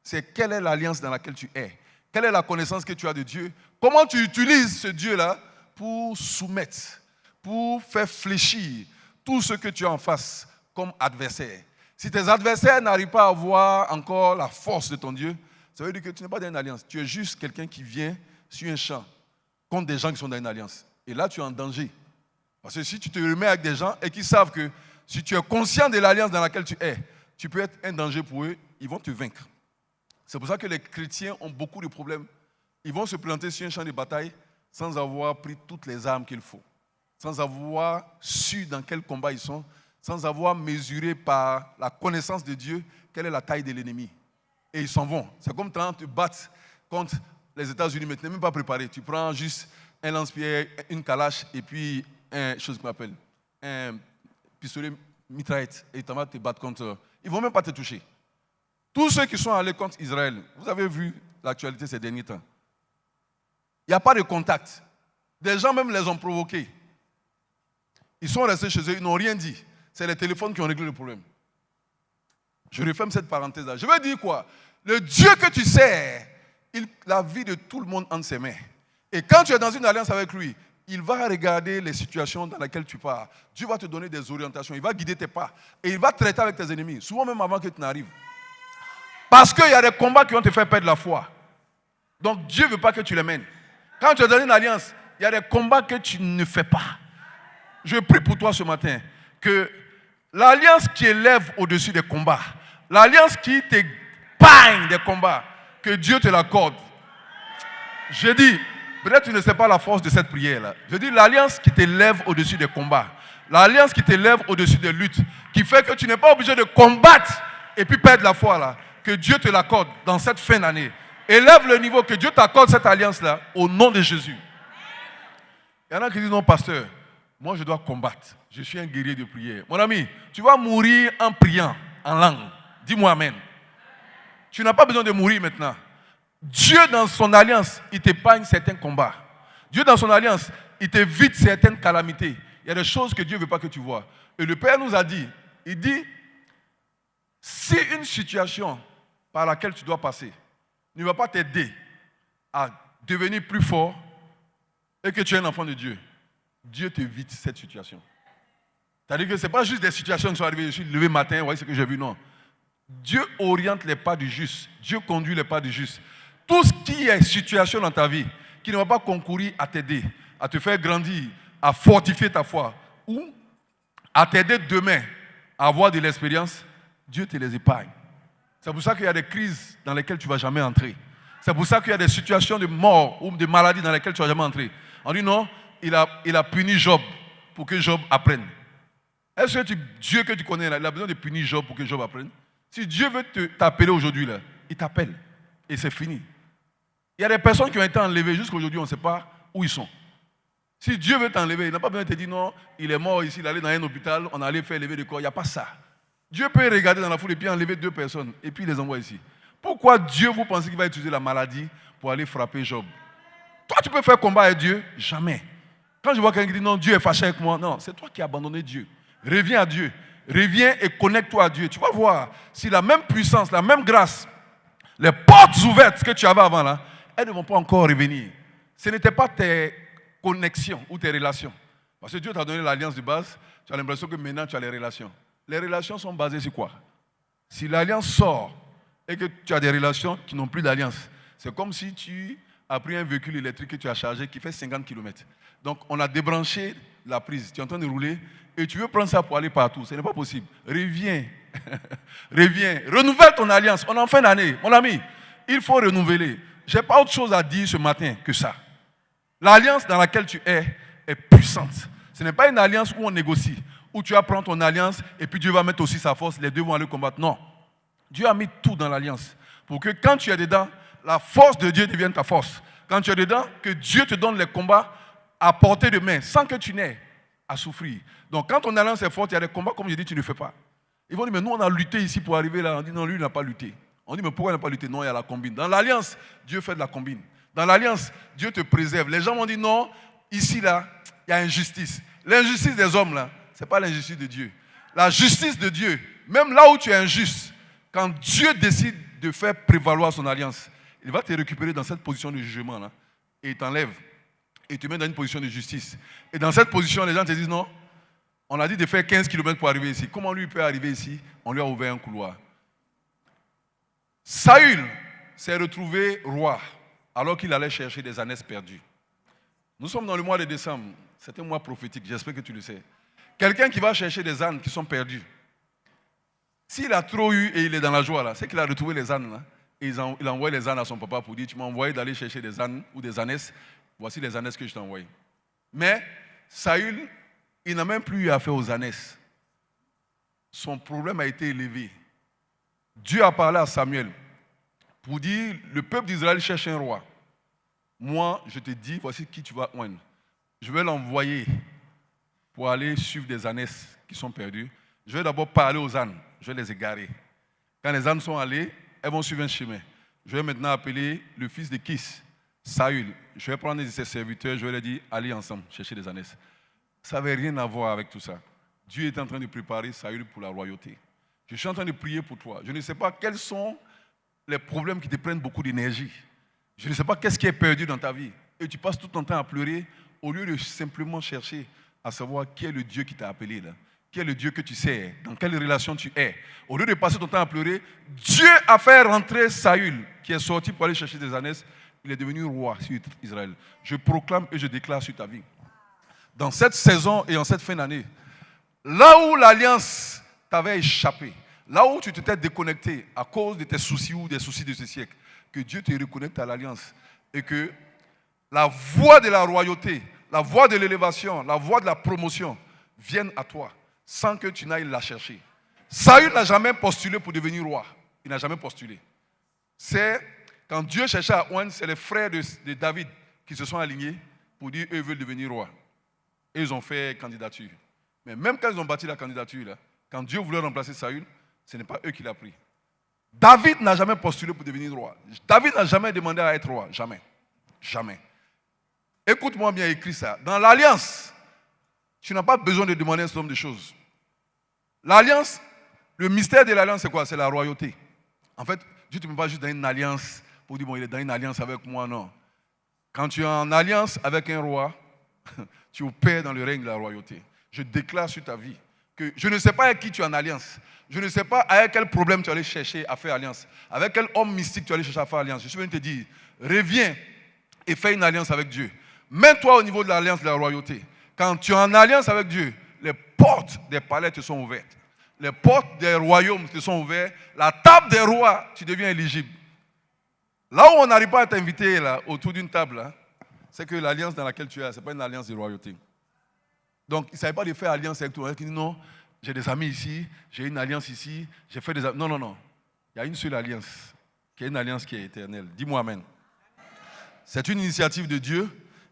C'est quelle est l'alliance dans laquelle tu es. Quelle est la connaissance que tu as de Dieu? Comment tu utilises ce Dieu-là pour soumettre, pour faire fléchir tout ce que tu as en face comme adversaire? Si tes adversaires n'arrivent pas à voir encore la force de ton Dieu, ça veut dire que tu n'es pas dans une alliance. Tu es juste quelqu'un qui vient sur un champ contre des gens qui sont dans une alliance. Et là, tu es en danger. Parce que si tu te remets avec des gens et qui savent que si tu es conscient de l'alliance dans laquelle tu es, tu peux être un danger pour eux, ils vont te vaincre. C'est pour ça que les chrétiens ont beaucoup de problèmes. Ils vont se planter sur un champ de bataille sans avoir pris toutes les armes qu'il faut, sans avoir su dans quel combat ils sont, sans avoir mesuré par la connaissance de Dieu quelle est la taille de l'ennemi. Et ils s'en vont. C'est comme quand tu te battes contre les États-Unis, mais tu n'es même pas préparé. Tu prends juste un lance-pierre, une calache et puis un pistolet mitraillette et tu vas te battre contre eux. Ils ne vont même pas te toucher. Tous ceux qui sont allés contre Israël, vous avez vu l'actualité ces derniers temps. Il n'y a pas de contact. Des gens même les ont provoqués. Ils sont restés chez eux, ils n'ont rien dit. C'est les téléphones qui ont réglé le problème. Je referme cette parenthèse-là. Je veux dire quoi? Le Dieu que tu sers, la vie de tout le monde entre ses mains. Et quand tu es dans une alliance avec lui, il va regarder les situations dans lesquelles tu pars. Dieu va te donner des orientations, il va guider tes pas. Et il va traiter avec tes ennemis, souvent même avant que tu n'arrives. Parce qu'il y a des combats qui vont te faire perdre la foi. Donc Dieu ne veut pas que tu les mènes. Quand tu es dans une alliance, il y a des combats que tu ne fais pas. Je prie pour toi ce matin que l'alliance qui élève au-dessus des combats, l'alliance qui t'épargne des combats, que Dieu te l'accorde. Je dis, peut-être tu ne sais pas la force de cette prière-là. Je dis l'alliance qui t'élève au-dessus des combats, l'alliance qui t'élève au-dessus des luttes, qui fait que tu n'es pas obligé de combattre et puis perdre la foi là. Que Dieu te l'accorde dans cette fin d'année. Élève le niveau, que Dieu t'accorde cette alliance-là au nom de Jésus. Il y en a qui disent non, pasteur, moi je dois combattre. Je suis un guerrier de prière. Mon ami, tu vas mourir en priant, en langue. Dis-moi amen. Tu n'as pas besoin de mourir maintenant. Dieu dans son alliance, il t'épargne certains combats. Dieu dans son alliance, il t'évite certaines calamités. Il y a des choses que Dieu ne veut pas que tu vois. Et le Père nous a dit, il dit, si une situation par laquelle tu dois passer ne va pas t'aider à devenir plus fort et que tu es un enfant de Dieu, Dieu t'évite cette situation. C'est-à-dire que ce n'est pas juste des situations qui sont arrivées, je suis levé matin, vous voyez ce que j'ai vu, non. Dieu oriente les pas du juste, Dieu conduit les pas du juste. Tout ce qui est situation dans ta vie qui ne va pas concourir à t'aider, à te faire grandir, à fortifier ta foi ou à t'aider demain à avoir de l'expérience, Dieu te les épargne. C'est pour ça qu'il y a des crises dans lesquelles tu ne vas jamais entrer. C'est pour ça qu'il y a des situations de mort ou de maladie dans lesquelles tu ne vas jamais entrer. On dit non, il a puni Job pour que Job apprenne. Est-ce que Dieu que tu connais, là, il a besoin de punir Job pour que Job apprenne? Si Dieu veut t'appeler aujourd'hui, là, il t'appelle. Et c'est fini. Il y a des personnes qui ont été enlevées jusqu'à aujourd'hui, on ne sait pas où ils sont. Si Dieu veut t'enlever, il n'a pas besoin de te dire non, il est mort ici, il est allé dans un hôpital, on allait faire lever le corps. Il n'y a pas ça. Dieu peut regarder dans la foule et puis enlever 2 personnes et puis les envoie ici. Pourquoi Dieu, vous pensez qu'il va utiliser la maladie pour aller frapper Job? Toi, tu peux faire combat avec Dieu? Jamais. Quand je vois quelqu'un qui dit non, Dieu est fâché avec moi, non, c'est toi qui as abandonné Dieu. Reviens à Dieu. Reviens et connecte-toi à Dieu. Tu vas voir si la même puissance, la même grâce, les portes ouvertes que tu avais avant là, elles ne vont pas encore revenir. Ce n'était pas tes connexions ou tes relations. Parce que Dieu t'a donné l'alliance de base, tu as l'impression que maintenant tu as les relations. Les relations sont basées sur quoi? Si l'alliance sort et que tu as des relations qui n'ont plus d'alliance, c'est comme si tu as pris un véhicule électrique que tu as chargé qui fait 50 km. Donc on a débranché la prise, tu es en train de rouler et tu veux prendre ça pour aller partout. Ce n'est pas possible. Reviens. Reviens. Renouvelle ton alliance. On est en fin d'année. Mon ami, il faut renouveler. Je n'ai pas autre chose à dire ce matin que ça. L'alliance dans laquelle tu es est puissante. Ce n'est pas une alliance où on négocie, où tu vas prendre ton alliance et puis Dieu va mettre aussi sa force, les deux vont aller combattre. Non. Dieu a mis tout dans l'alliance pour que quand tu es dedans, la force de Dieu devienne ta force. Quand tu es dedans, que Dieu te donne les combats à portée de main, sans que tu n'aies à souffrir. Donc quand ton alliance est forte, il y a des combats, comme je dis, tu ne fais pas. Ils vont dire, mais nous on a lutté ici pour arriver là. On dit, non, lui il n'a pas lutté. On dit, mais pourquoi il n'a pas lutté? Non, il y a la combine. Dans l'alliance, Dieu fait de la combine. Dans l'alliance, Dieu te préserve. Les gens m'ont dit, non, ici, là, il y a injustice. L'injustice des hommes, là, ce n'est pas l'injustice de Dieu. La justice de Dieu, même là où tu es injuste, quand Dieu décide de faire prévaloir son alliance, il va te récupérer dans cette position de jugement, là, et il t'enlève, et te met dans une position de justice. Et dans cette position, les gens te disent, non, on a dit de faire 15 km pour arriver ici. Comment lui peut arriver ici? On lui a ouvert un couloir. Saül s'est retrouvé roi alors qu'il allait chercher des ânesses perdues. Nous sommes dans le mois de décembre. C'est un mois prophétique, j'espère que tu le sais. Quelqu'un qui va chercher des ânes qui sont perdus. S'il a trop eu et il est dans la joie, là, c'est qu'il a retrouvé les ânes. Là, et il a envoyé les ânes à son papa pour dire, tu m'as envoyé d'aller chercher des ânes ou des ânesses. Voici les ânesses que je t'ai envoyées. Mais Saül, il n'a même plus eu affaire aux ânesses. Son problème a été élevé. Dieu a parlé à Samuel pour dire, le peuple d'Israël cherche un roi. Moi, je te dis, voici qui tu vas oindre. Je vais l'envoyer pour aller suivre des ânesses qui sont perdues. Je vais d'abord parler aux ânes, je vais les égarer. Quand les ânes sont allés, elles vont suivre un chemin. Je vais maintenant appeler le fils de Kis, Saül. Je vais prendre ses serviteurs, je vais leur dire, allez ensemble, chercher des ânesses. Ça n'avait rien à voir avec tout ça. Dieu est en train de préparer Saül pour la royauté. Je suis en train de prier pour toi. Je ne sais pas quels sont les problèmes qui te prennent beaucoup d'énergie. Je ne sais pas qu'est-ce qui est perdu dans ta vie. Et tu passes tout ton temps à pleurer au lieu de simplement chercher à savoir qui est le Dieu qui t'a appelé là. Qui est le Dieu que tu sais, dans quelle relation tu es. Au lieu de passer ton temps à pleurer, Dieu a fait rentrer Saül, qui est sorti pour aller chercher des ânesses. Il est devenu roi sur Israël. Je proclame et je déclare sur ta vie. Dans cette saison et en cette fin d'année, là où l'alliance t'avait échappé, là où tu t'étais déconnecté à cause de tes soucis ou des soucis de ce siècle, que Dieu te reconnecte à l'alliance et que la voie de la royauté, la voie de l'élévation, la voie de la promotion vienne à toi sans que tu n'ailles la chercher. Saül n'a jamais postulé pour devenir roi. Il n'a jamais postulé. C'est quand Dieu cherchait à oindre, c'est les frères de David qui se sont alignés pour dire eux veulent devenir roi. Et ils ont fait candidature. Mais même quand ils ont bâti la candidature, là, quand Dieu voulait remplacer Saül, ce n'est pas eux qui l'ont pris. David n'a jamais postulé pour devenir roi. David n'a jamais demandé à être roi. Jamais. Jamais. Écoute-moi bien, écris ça. Dans l'alliance, tu n'as pas besoin de demander un certain nombre de choses. L'alliance, le mystère de l'alliance, c'est quoi? C'est la royauté. En fait, Dieu ne te met pas juste dans une alliance pour dire, bon, il est dans une alliance avec moi, non. Quand tu es en alliance avec un roi, tu opères dans le règne de la royauté. Je déclare sur ta vie que je ne sais pas avec qui tu es en alliance. Je ne sais pas avec quel problème tu allais chercher à faire alliance. Avec quel homme mystique tu allais chercher à faire alliance. Je suis venu te dire, reviens et fais une alliance avec Dieu. Mets-toi au niveau de l'alliance de la royauté. Quand tu es en alliance avec Dieu, les portes des palais te sont ouvertes. Les portes des royaumes te sont ouvertes. La table des rois, tu deviens éligible. Là où on n'arrive pas à t'inviter là, autour d'une table, là, c'est que l'alliance dans laquelle tu es, ce n'est pas une alliance de royauté. Donc, il ne savait pas de faire alliance avec toi. Il dit non, j'ai des amis ici, j'ai une alliance ici, j'ai fait des amis. Non, non, non. Il y a une seule alliance, qui est une alliance qui est éternelle. Dis-moi amen. C'est une initiative de Dieu.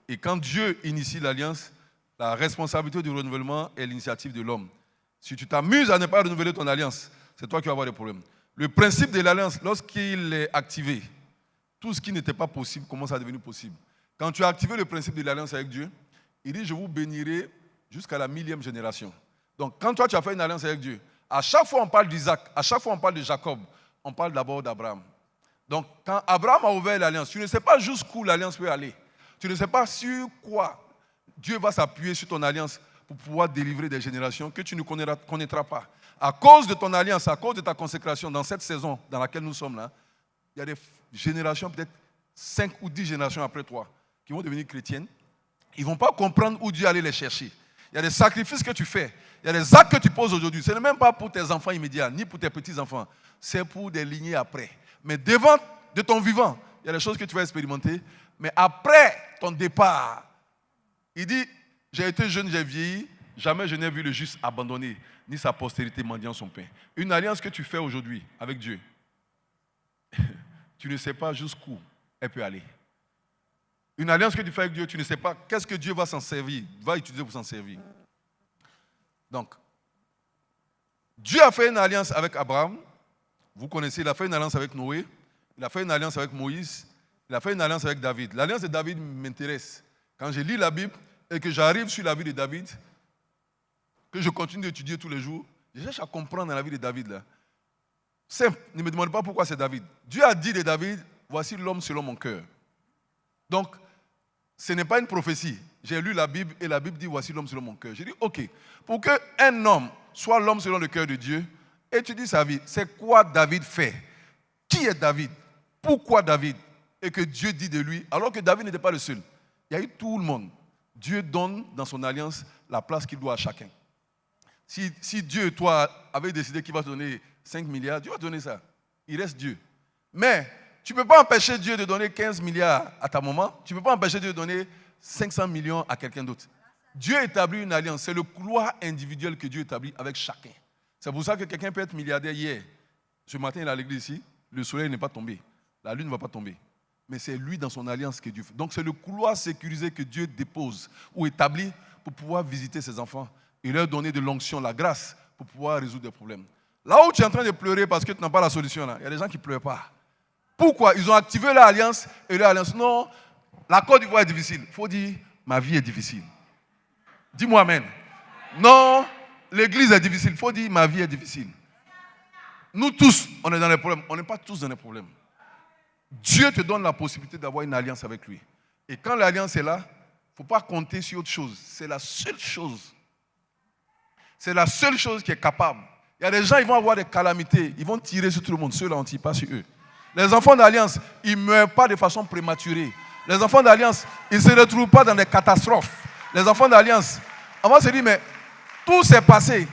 Et quand Dieu initie l'alliance, la responsabilité du renouvellement est l'initiative de l'homme. Si tu t'amuses à ne pas renouveler ton alliance, c'est toi qui vas avoir des problèmes. Le principe de l'alliance, lorsqu'il est activé, tout ce qui n'était pas possible commence à devenir possible. Quand tu as activé le principe de l'alliance avec Dieu, il dit, je vous bénirai jusqu'à la 1000e génération. Donc, quand toi, tu as fait une alliance avec Dieu, à chaque fois on parle d'Isaac, à chaque fois on parle de Jacob, on parle d'abord d'Abraham. Donc, quand Abraham a ouvert l'alliance, tu ne sais pas jusqu'où l'alliance peut aller. Tu ne sais pas sur quoi Dieu va s'appuyer sur ton alliance pour pouvoir délivrer des générations que tu ne connaîtras pas. À cause de ton alliance, à cause de ta consécration dans cette saison dans laquelle nous sommes là, il y a des générations, peut-être 5 ou 10 générations après toi, qui vont devenir chrétiennes. Ils ne vont pas comprendre où Dieu allait les chercher. Il y a des sacrifices que tu fais. Il y a des actes que tu poses aujourd'hui. Ce n'est même pas pour tes enfants immédiats, ni pour tes petits-enfants. C'est pour des lignées après. Mais devant de ton vivant, il y a des choses que tu vas expérimenter. Mais après ton départ, il dit, J'ai été jeune, j'ai vieilli. Jamais je n'ai vu le juste abandonné, ni sa postérité mendiant son pain. Une alliance que tu fais aujourd'hui avec Dieu, tu ne sais pas jusqu'où elle peut aller. Une alliance que tu fais avec Dieu, tu ne sais pas qu'est-ce que Dieu va s'en servir, va utiliser pour s'en servir. Donc, Dieu a fait une alliance avec Abraham. Vous connaissez, il a fait une alliance avec Noé. Il a fait une alliance avec Moïse. Il a fait une alliance avec David. L'alliance de David m'intéresse. Quand je lis la Bible et que j'arrive sur la vie de David, que je continue d'étudier tous les jours, je cherche à comprendre dans la vie de David. Là. Simple, ne me demande pas pourquoi c'est David. Dieu a dit de David, voici l'homme selon mon cœur. Donc, ce n'est pas une prophétie. J'ai lu la Bible et la Bible dit, voici l'homme selon mon cœur. J'ai dit, ok, pour qu'un homme soit l'homme selon le cœur de Dieu, étudie sa vie. C'est quoi David fait? Qui est David? Pourquoi David? Et que Dieu dit de lui, alors que David n'était pas le seul. Il y a eu tout le monde. Dieu donne dans son alliance la place qu'il doit à chacun. Si Dieu et toi avez décidé qu'il va te donner 5 milliards, Dieu va te donner ça. Il reste Dieu. Mais tu ne peux pas empêcher Dieu de donner 15 milliards à ta maman. Tu ne peux pas empêcher Dieu de donner 500 millions à quelqu'un d'autre. Dieu établit une alliance. C'est le couloir individuel que Dieu établit avec chacun. C'est pour ça que quelqu'un peut être milliardaire hier. Ce matin, il est à l'église ici. Le soleil n'est pas tombé. La lune ne va pas tomber. Mais c'est lui dans son alliance que Dieu fait. Donc c'est le couloir sécurisé que Dieu dépose ou établit pour pouvoir visiter ses enfants et leur donner de l'onction, la grâce pour pouvoir résoudre des problèmes. Là où tu es en train de pleurer parce que tu n'as pas la solution, là, il y a des gens qui ne pleurent pas. Pourquoi? Ils ont activé l'alliance et l'alliance. Non, la Côte d'Ivoire est difficile. Il faut dire, ma vie est difficile. Dis-moi amen. Non, l'église est difficile. Il faut dire, ma vie est difficile. Nous tous, on est dans les problèmes. On n'est pas tous dans les problèmes. Dieu te donne la possibilité d'avoir une alliance avec lui. Et quand l'alliance est là, il ne faut pas compter sur autre chose. C'est la seule chose. C'est la seule chose qui est capable. Il y a des gens, ils vont avoir des calamités. Ils vont tirer sur tout le monde. Ceux-là, on ne tire pas sur eux. Les enfants d'alliance, ils ne meurent pas de façon prématurée. Les enfants d'alliance, ils ne se retrouvent pas dans des catastrophes. Les enfants d'alliance, on va se dire, mais tout s'est passé.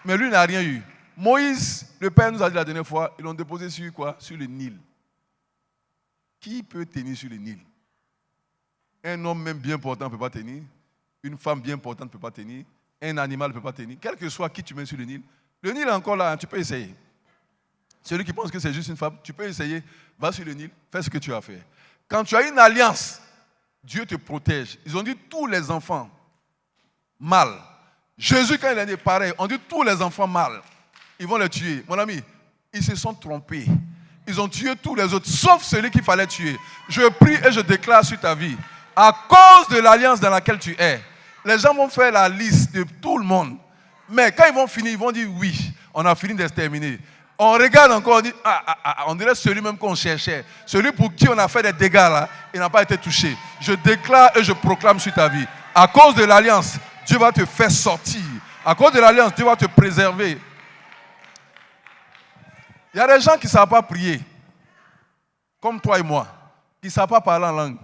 Mais lui n'a rien eu. Moïse, le Père nous a dit la dernière fois, ils l'ont déposé sur quoi? Sur le Nil. Qui peut tenir sur le Nil? Un homme même bien portant ne peut pas tenir. Une femme bien portante ne peut pas tenir. Un animal ne peut pas tenir. Quel que soit qui tu mets sur le Nil est encore là, hein, tu peux essayer. Celui qui pense que c'est juste une femme, tu peux essayer. Va sur le Nil, fais ce que tu as fait. Quand tu as une alliance, Dieu te protège. Ils ont dit tous les enfants mâles. Jésus, quand il a dit pareil, on dit tous les enfants mâles. Ils vont les tuer. Mon ami, ils se sont trompés. Ils ont tué tous les autres, sauf celui qu'il fallait tuer. Je prie et je déclare sur ta vie, à cause de l'alliance dans laquelle tu es, les gens vont faire la liste de tout le monde. Mais quand ils vont finir, ils vont dire oui, on a fini d'exterminer. On regarde encore, on dit, on dirait celui même qu'on cherchait. Celui pour qui on a fait des dégâts là, il n'a pas été touché. Je déclare et je proclame sur ta vie. À cause de l'alliance, Dieu va te faire sortir. À cause de l'alliance, Dieu va te préserver. Il y a des gens qui ne savent pas prier, comme toi et moi, qui ne savent pas parler en langue.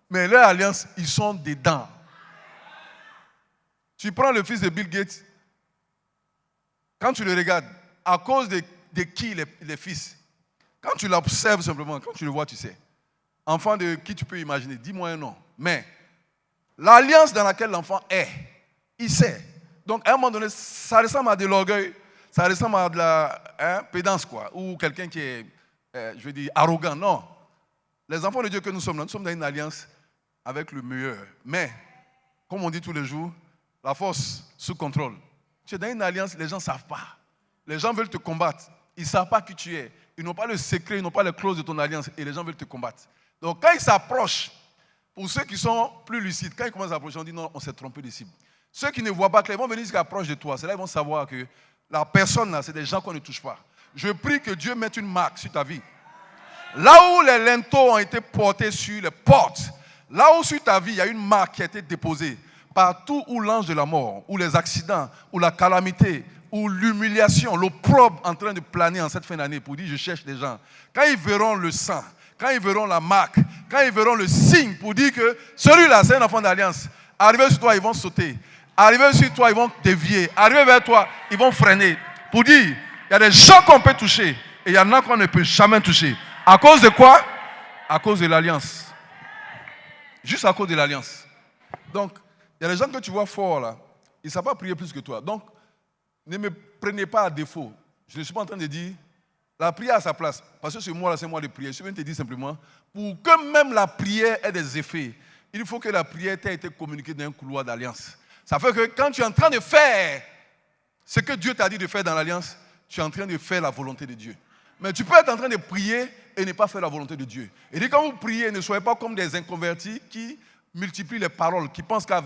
Mais leur alliance, ils sont dedans. Tu prends le fils de Bill Gates, quand tu le regardes, à cause de qui il est fils, quand tu l'observes simplement, quand tu le vois, tu sais. Enfant de qui tu peux imaginer, dis-moi un nom. Mais l'alliance dans laquelle l'enfant est, il sait. Donc à un moment donné, ça ressemble à de l'orgueil. Ça ressemble à de la pédance, quoi. Ou quelqu'un qui est, je veux dire, arrogant. Non. Les enfants de Dieu que nous sommes dans une alliance avec le meilleur. Mais, comme on dit tous les jours, la force sous contrôle. Tu es dans une alliance, les gens ne savent pas. Les gens veulent te combattre. Ils ne savent pas qui tu es. Ils n'ont pas le secret, ils n'ont pas les clauses de ton alliance. Et les gens veulent te combattre. Donc, quand ils s'approchent, pour ceux qui sont plus lucides, quand ils commencent à s'approcher, on dit non, on s'est trompé de cible. Ceux qui ne voient pas clair, ils vont venir jusqu'à proche de toi. C'est là qu'ils vont savoir que la personne, là, c'est des gens qu'on ne touche pas. Je prie que Dieu mette une marque sur ta vie. Là où les linteaux ont été portés sur les portes, là où sur ta vie, il y a une marque qui a été déposée. Partout où l'ange de la mort, ou les accidents, ou la calamité, ou l'humiliation, l'opprobre en train de planer en cette fin d'année pour dire je cherche des gens. Quand ils verront le sang, quand ils verront la marque, quand ils verront le signe pour dire que celui-là, c'est un enfant d'alliance, arrivé sur toi, ils vont sauter. Arrivé sur toi, ils vont dévier. Arrivé vers toi, ils vont freiner. Pour dire, il y a des gens qu'on peut toucher et il y en a qu'on ne peut jamais toucher. À cause de quoi? À cause de l'alliance. Juste à cause de l'alliance. Donc, Il y a des gens que tu vois forts là, ils ne savent pas prier plus que toi. Donc, ne me prenez pas à défaut. Je ne suis pas en train de dire, la prière a sa place. Parce que c'est moi de prier. Je viens te dire simplement, pour que même la prière ait des effets, il faut que la prière t'ait été communiquée dans un couloir d'alliance. Ça fait que quand tu es en train de faire ce que Dieu t'a dit de faire dans l'alliance, tu es en train de faire la volonté de Dieu. Mais tu peux être en train de prier et ne pas faire la volonté de Dieu. Et dit quand vous priez, ne soyez pas comme des inconvertis qui multiplient les paroles, qui pensent qu'à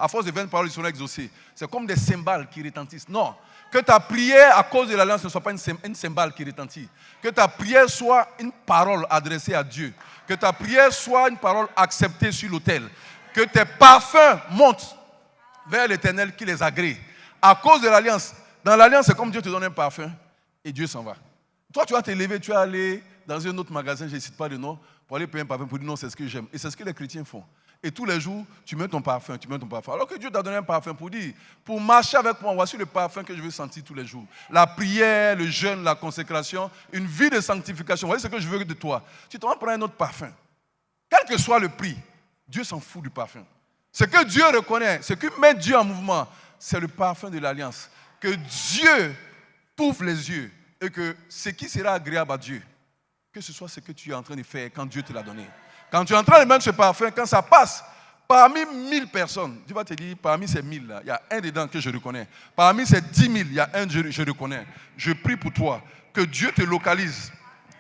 force de 20 paroles, ils seront exaucés. C'est comme des cymbales qui retentissent. Non. Que ta prière à cause de l'alliance ne soit pas une cymbale qui retentit. Que ta prière soit une parole adressée à Dieu. Que ta prière soit une parole acceptée sur l'autel. Que tes parfums montent vers l'Éternel qui les agrée. À cause de l'alliance. Dans l'alliance, c'est comme Dieu te donne un parfum et Dieu s'en va. Toi, tu vas te lever, tu vas aller dans un autre magasin, je ne cite pas de nom, pour aller payer un parfum, pour dire non, c'est ce que j'aime. Et c'est ce que les chrétiens font. Et tous les jours, tu mets ton parfum, tu mets ton parfum. Alors que Dieu t'a donné un parfum pour dire, pour marcher avec moi, voici le parfum que je veux sentir tous les jours. La prière, le jeûne, la consécration, une vie de sanctification. Voici ce que je veux de toi. Tu te vas prendre un autre parfum. Quel que soit le prix, Dieu s'en fout du parfum. Ce que Dieu reconnaît, ce qui met Dieu en mouvement, c'est le parfum de l'alliance. Que Dieu t'ouvre les yeux et que ce qui sera agréable à Dieu, que ce soit ce que tu es en train de faire quand Dieu te l'a donné. Quand tu es en train de mettre ce parfum, quand ça passe, parmi 1000 personnes, Dieu va te dire, parmi ces 1000 là, il y a un dedans que je reconnais. Parmi ces 10 000, il y a un que je reconnais. Je prie pour toi, que Dieu te localise.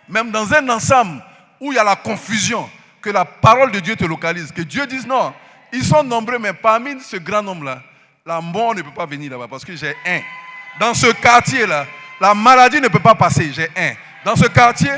Même dans un ensemble où il y a la confusion, que la parole de Dieu te localise. Que Dieu dise non, ils sont nombreux, mais parmi ce grand nombre-là, la mort ne peut pas venir là-bas parce que j'ai un. Dans ce quartier-là, la maladie ne peut pas passer, j'ai un. Dans ce quartier,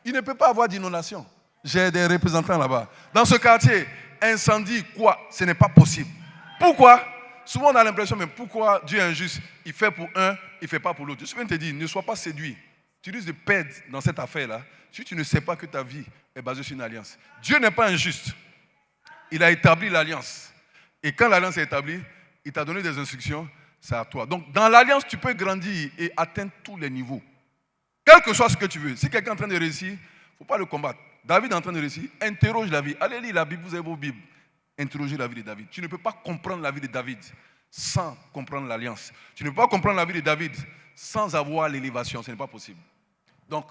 il ne peut pas avoir d'inondation. J'ai des représentants là-bas. Dans ce quartier, incendie, quoi? Ce n'est pas possible. Pourquoi? Souvent on a l'impression, mais pourquoi Dieu est injuste? Il fait pour un, il ne fait pas pour l'autre. Je viens te dire, ne sois pas séduit. Tu risques de perdre dans cette affaire-là si tu ne sais pas que ta vie est basée sur une alliance. Dieu n'est pas injuste. Il a établi l'alliance. Et quand l'alliance est établie, il t'a donné des instructions, c'est à toi. Donc dans l'alliance, tu peux grandir et atteindre tous les niveaux. Quel que soit ce que tu veux. Si quelqu'un est en train de réussir, il ne faut pas le combattre. David est en train de réussir, interroge la vie. Allez lire la Bible, vous avez vos Bibles. Interrogez la vie de David. Tu ne peux pas comprendre la vie de David sans comprendre l'alliance. Tu ne peux pas comprendre la vie de David sans avoir l'élévation. Ce n'est pas possible. Donc,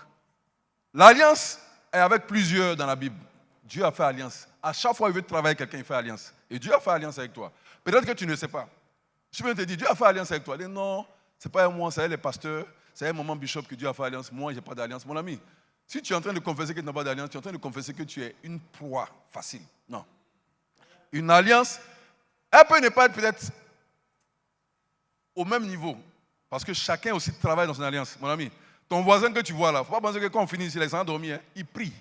l'alliance est avec plusieurs dans la Bible. Dieu a fait alliance. À chaque fois qu'il veut travailler avec quelqu'un, il fait alliance. Et Dieu a fait alliance avec toi. Peut-être que tu ne sais pas. Je viens te dire, Dieu a fait alliance avec toi. Dis, non, ce n'est pas moi, c'est les pasteurs, c'est un moment bishop que Dieu a fait alliance. Moi, je n'ai pas d'alliance. Mon ami, si tu es en train de confesser que tu n'as pas d'alliance, tu es en train de confesser que tu es une proie facile. Non. Une alliance, elle peut ne pas être peut-être au même niveau. Parce que chacun aussi travaille dans son alliance. Mon ami, ton voisin que tu vois là, il ne faut pas penser que quand on finit ici, il est en dormir, hein, il prie.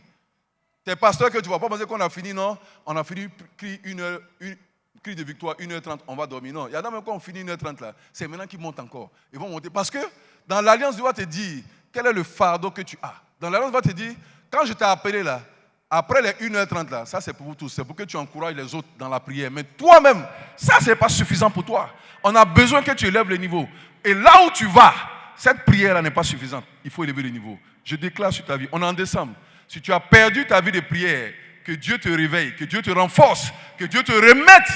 Tes pasteurs que tu vois, pas penser qu'on a fini, non, on a fini, cri de victoire, 1h30, on va dormir. Non, il y a même quand on finit 1h30 là, c'est maintenant qu'ils montent encore. Ils vont monter. Parce que dans l'alliance, Dieu va te dire quel est le fardeau que tu as. Dans l'alliance, Dieu va te dire, quand je t'ai appelé là, après les 1h30 là, ça c'est pour vous tous, c'est pour que tu encourages les autres dans la prière. Mais toi-même, ça c'est pas suffisant pour toi. On a besoin que tu élèves le niveau. Et là où tu vas, cette prière là n'est pas suffisante. Il faut élever le niveau. Je déclare sur ta vie, on est en décembre. Si tu as perdu ta vie de prière, que Dieu te réveille, que Dieu te renforce, que Dieu te remette.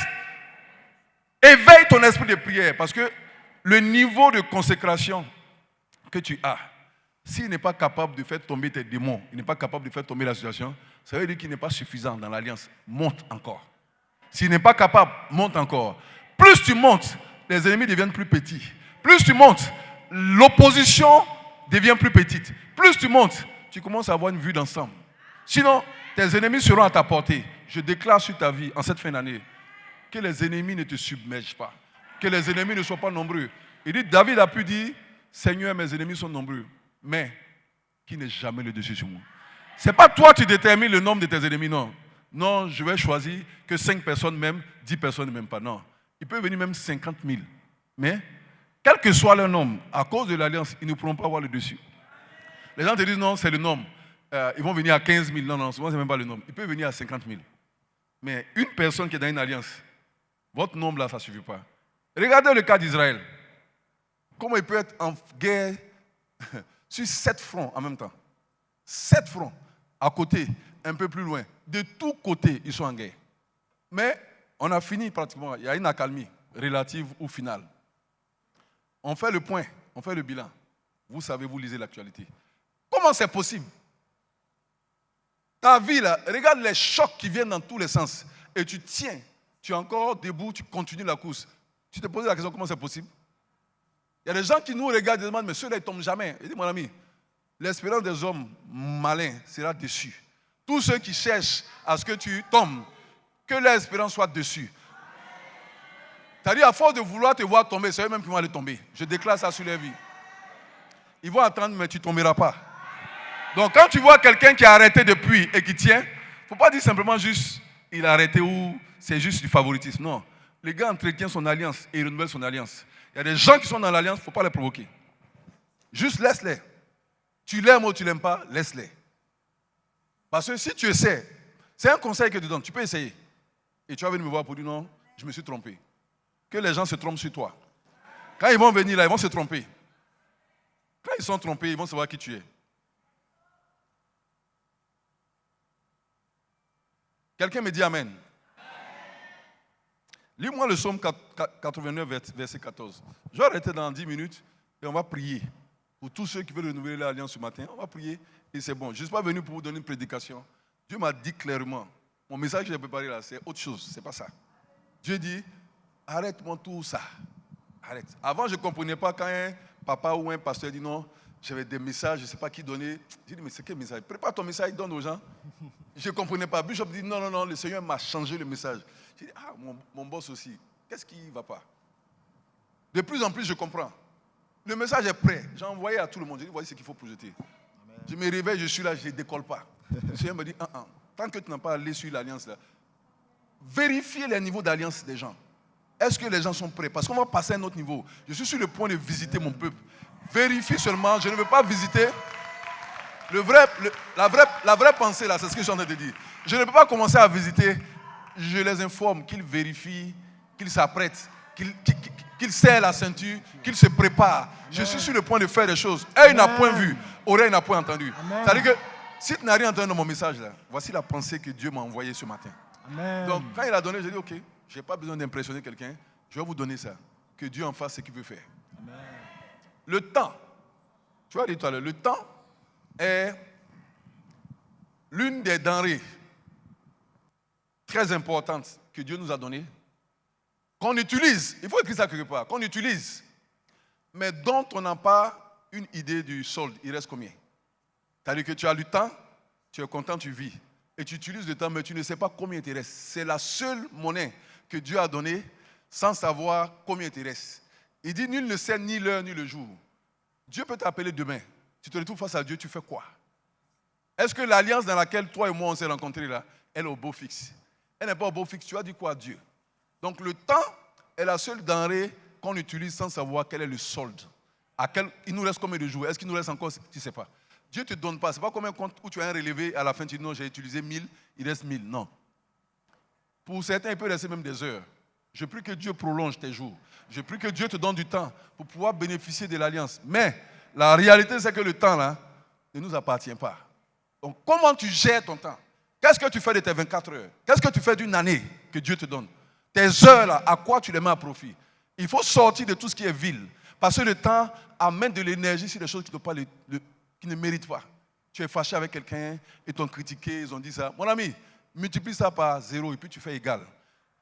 Éveille ton esprit de prière. Parce que le niveau de consécration que tu as, s'il n'est pas capable de faire tomber tes démons, il n'est pas capable de faire tomber la situation, ça veut dire qu'il n'est pas suffisant dans l'alliance. Monte encore. S'il n'est pas capable, monte encore. Plus tu montes, les ennemis deviennent plus petits. Plus tu montes, l'opposition devient plus petite. Plus tu montes, tu commences à avoir une vue d'ensemble. Sinon, tes ennemis seront à ta portée. Je déclare sur ta vie, en cette fin d'année, que les ennemis ne te submergent pas. Que les ennemis ne soient pas nombreux. Il dit, David a pu dire, Seigneur, mes ennemis sont nombreux, mais qui n'est jamais le dessus sur moi. Ce n'est pas toi qui détermines le nombre de tes ennemis, non. Non, je vais choisir que 5 personnes m'aiment, 10 personnes ne m'aiment pas. Non. Il peut venir même 50 000. Mais, quel que soit leur nombre, à cause de l'alliance, ils ne pourront pas avoir le dessus. Les gens te disent, non, c'est le nombre. Ils vont venir à 15 000. Non, non, souvent, ce n'est même pas le nombre. Ils peuvent venir à 50 000. Mais une personne qui est dans une alliance, votre nombre là, ça ne suffit pas. Regardez le cas d'Israël. Comment il peut être en guerre sur 7 fronts en même temps. 7 fronts. À côté, un peu plus loin. De tous côtés, ils sont en guerre. Mais On a fini pratiquement. Il y a une accalmie relative ou finale. On fait le point, on fait le bilan. Vous savez, vous lisez l'actualité. Comment c'est possible? Ta vie, là, regarde les chocs qui viennent dans tous les sens. Et tu tiens, tu es encore debout, tu continues la course. Tu te poses la question, comment c'est possible? Il y a des gens qui nous regardent et demandent, mais ceux-là, ils ne tombent jamais. Il dit, mon ami, l'espérance des hommes malins sera déçue. Tous ceux qui cherchent à ce que tu tombes, que l'espérance soit dessus. C'est-à-dire, à force de vouloir te voir tomber, c'est eux-mêmes qui vont aller tomber. Je déclare ça sur leur vie. Ils vont attendre, mais tu ne tomberas pas. Donc, quand tu vois quelqu'un qui a arrêté depuis et qui tient, il ne faut pas dire simplement juste il a arrêté ou c'est juste du favoritisme. Non. Les gars entretiennent son alliance et ils renouvellent son alliance. Il y a des gens qui sont dans l'alliance, il ne faut pas les provoquer. Juste laisse-les. Tu l'aimes ou tu ne l'aimes pas, laisse-les. Parce que si tu essaies, c'est un conseil que je te donne, tu peux essayer. Et tu vas venir me voir pour dire non, je me suis trompé. Que les gens se trompent sur toi. Quand ils vont venir là, ils vont se tromper. Quand ils sont trompés, ils vont savoir qui tu es. Quelqu'un me dit Amen. Lis-moi le psaume 89, verset 14. Je vais arrêter dans 10 minutes et on va prier. Pour tous ceux qui veulent renouveler l'alliance ce matin, on va prier et c'est bon. Je ne suis pas venu pour vous donner une prédication. Dieu m'a dit clairement, mon message que j'ai préparé là, c'est autre chose, c'est pas ça. Dieu dit, arrête-moi tout ça. Arrête. Avant, je ne comprenais pas quand un papa ou un pasteur dit non, j'avais des messages, je ne sais pas qui donner. J'ai dit, mais c'est quel message? Prépare ton message, donne aux gens. Je ne comprenais pas. Bishop dit, non, le Seigneur m'a changé le message. J'ai dit, mon boss aussi, qu'est-ce qui ne va pas? De plus en plus, je comprends. Le message est prêt. J'ai envoyé à tout le monde. J'ai dit, voici ce qu'il faut projeter. Amen. Je me réveille, je suis là, je ne décolle pas. Le Seigneur me dit, tant que tu n'as pas allé sur l'alliance là, vérifiez les niveaux d'alliance des gens. Est-ce que les gens sont prêts? Parce qu'on va passer à un autre niveau. Je suis sur le point de visiter mon peuple. Vérifie seulement, je ne veux pas visiter. La vraie pensée là, c'est ce que je suis en train de dire. Je ne peux pas commencer à visiter. Je les informe qu'ils vérifient, qu'ils s'apprêtent, qu'ils serrent la ceinture, qu'ils se préparent. Amen. Je suis sur le point de faire des choses. Œil n'a point vu, oreille n'a point entendu. C'est-à-dire que si tu n'as rien entendu dans mon message là, voici la pensée que Dieu m'a envoyée ce matin. Amen. Donc quand il a donné, j'ai dit ok, je n'ai pas besoin d'impressionner quelqu'un, je vais vous donner ça. Que Dieu en fasse ce qu'il veut faire. Amen. Le temps, tu vois dit tout à l'heure, le temps est l'une des denrées très importantes que Dieu nous a données, qu'on utilise, il faut écrire ça quelque part, qu'on utilise, mais dont on n'a pas une idée du solde, il reste combien? C'est-à-dire que tu as du temps, tu es content, tu vis, et tu utilises le temps, mais tu ne sais pas combien il te reste. C'est la seule monnaie que Dieu a donnée sans savoir combien il te reste. Il dit, nul ne sait ni l'heure ni le jour. Dieu peut t'appeler demain. Tu te retrouves face à Dieu, tu fais quoi? Est-ce que l'alliance dans laquelle toi et moi on s'est rencontrés là, elle est au beau fixe? Elle n'est pas au beau fixe, tu as dit quoi à Dieu? Donc le temps est la seule denrée qu'on utilise sans savoir quel est le solde. Il nous reste combien de jours? Est-ce qu'il nous reste encore? Tu ne sais pas. Dieu ne te donne pas. Ce n'est pas comme un compte où tu as un relevé, à la fin tu dis non, j'ai utilisé 1000, il reste 1000. Non. Pour certains, il peut rester même des heures. Je prie que Dieu prolonge tes jours. Je prie que Dieu te donne du temps pour pouvoir bénéficier de l'alliance. Mais la réalité, c'est que le temps là ne nous appartient pas. Donc comment tu gères ton temps? Qu'est-ce que tu fais de tes 24 heures? Qu'est-ce que tu fais d'une année que Dieu te donne? Tes heures là, à quoi tu les mets à profit? Il faut sortir de tout ce qui est vil. Parce que le temps amène de l'énergie sur des choses qui ne méritent pas. Tu es fâché avec quelqu'un, ils t'ont critiqué, ils ont dit ça. Mon ami, multiplie ça par 0 et puis tu fais égal.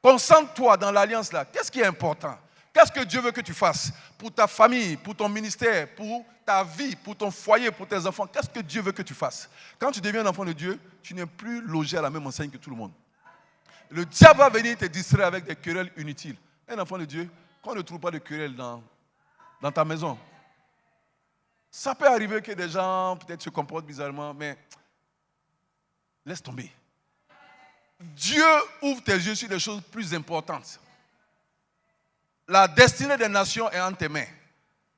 Concentre-toi dans l'alliance là. Qu'est-ce qui est important? Qu'est-ce que Dieu veut que tu fasses pour ta famille, pour ton ministère, pour ta vie, pour ton foyer, pour tes enfants? Qu'est-ce que Dieu veut que tu fasses? Quand tu deviens un enfant de Dieu, tu n'es plus logé à la même enseigne que tout le monde. Le diable va venir te distraire avec des querelles inutiles. Un enfant de Dieu, qu'on ne trouve pas de querelles dans ta maison. Ça peut arriver que des gens peut-être se comportent bizarrement, mais laisse tomber. Dieu ouvre tes yeux sur des choses plus importantes. La destinée des nations est entre tes mains.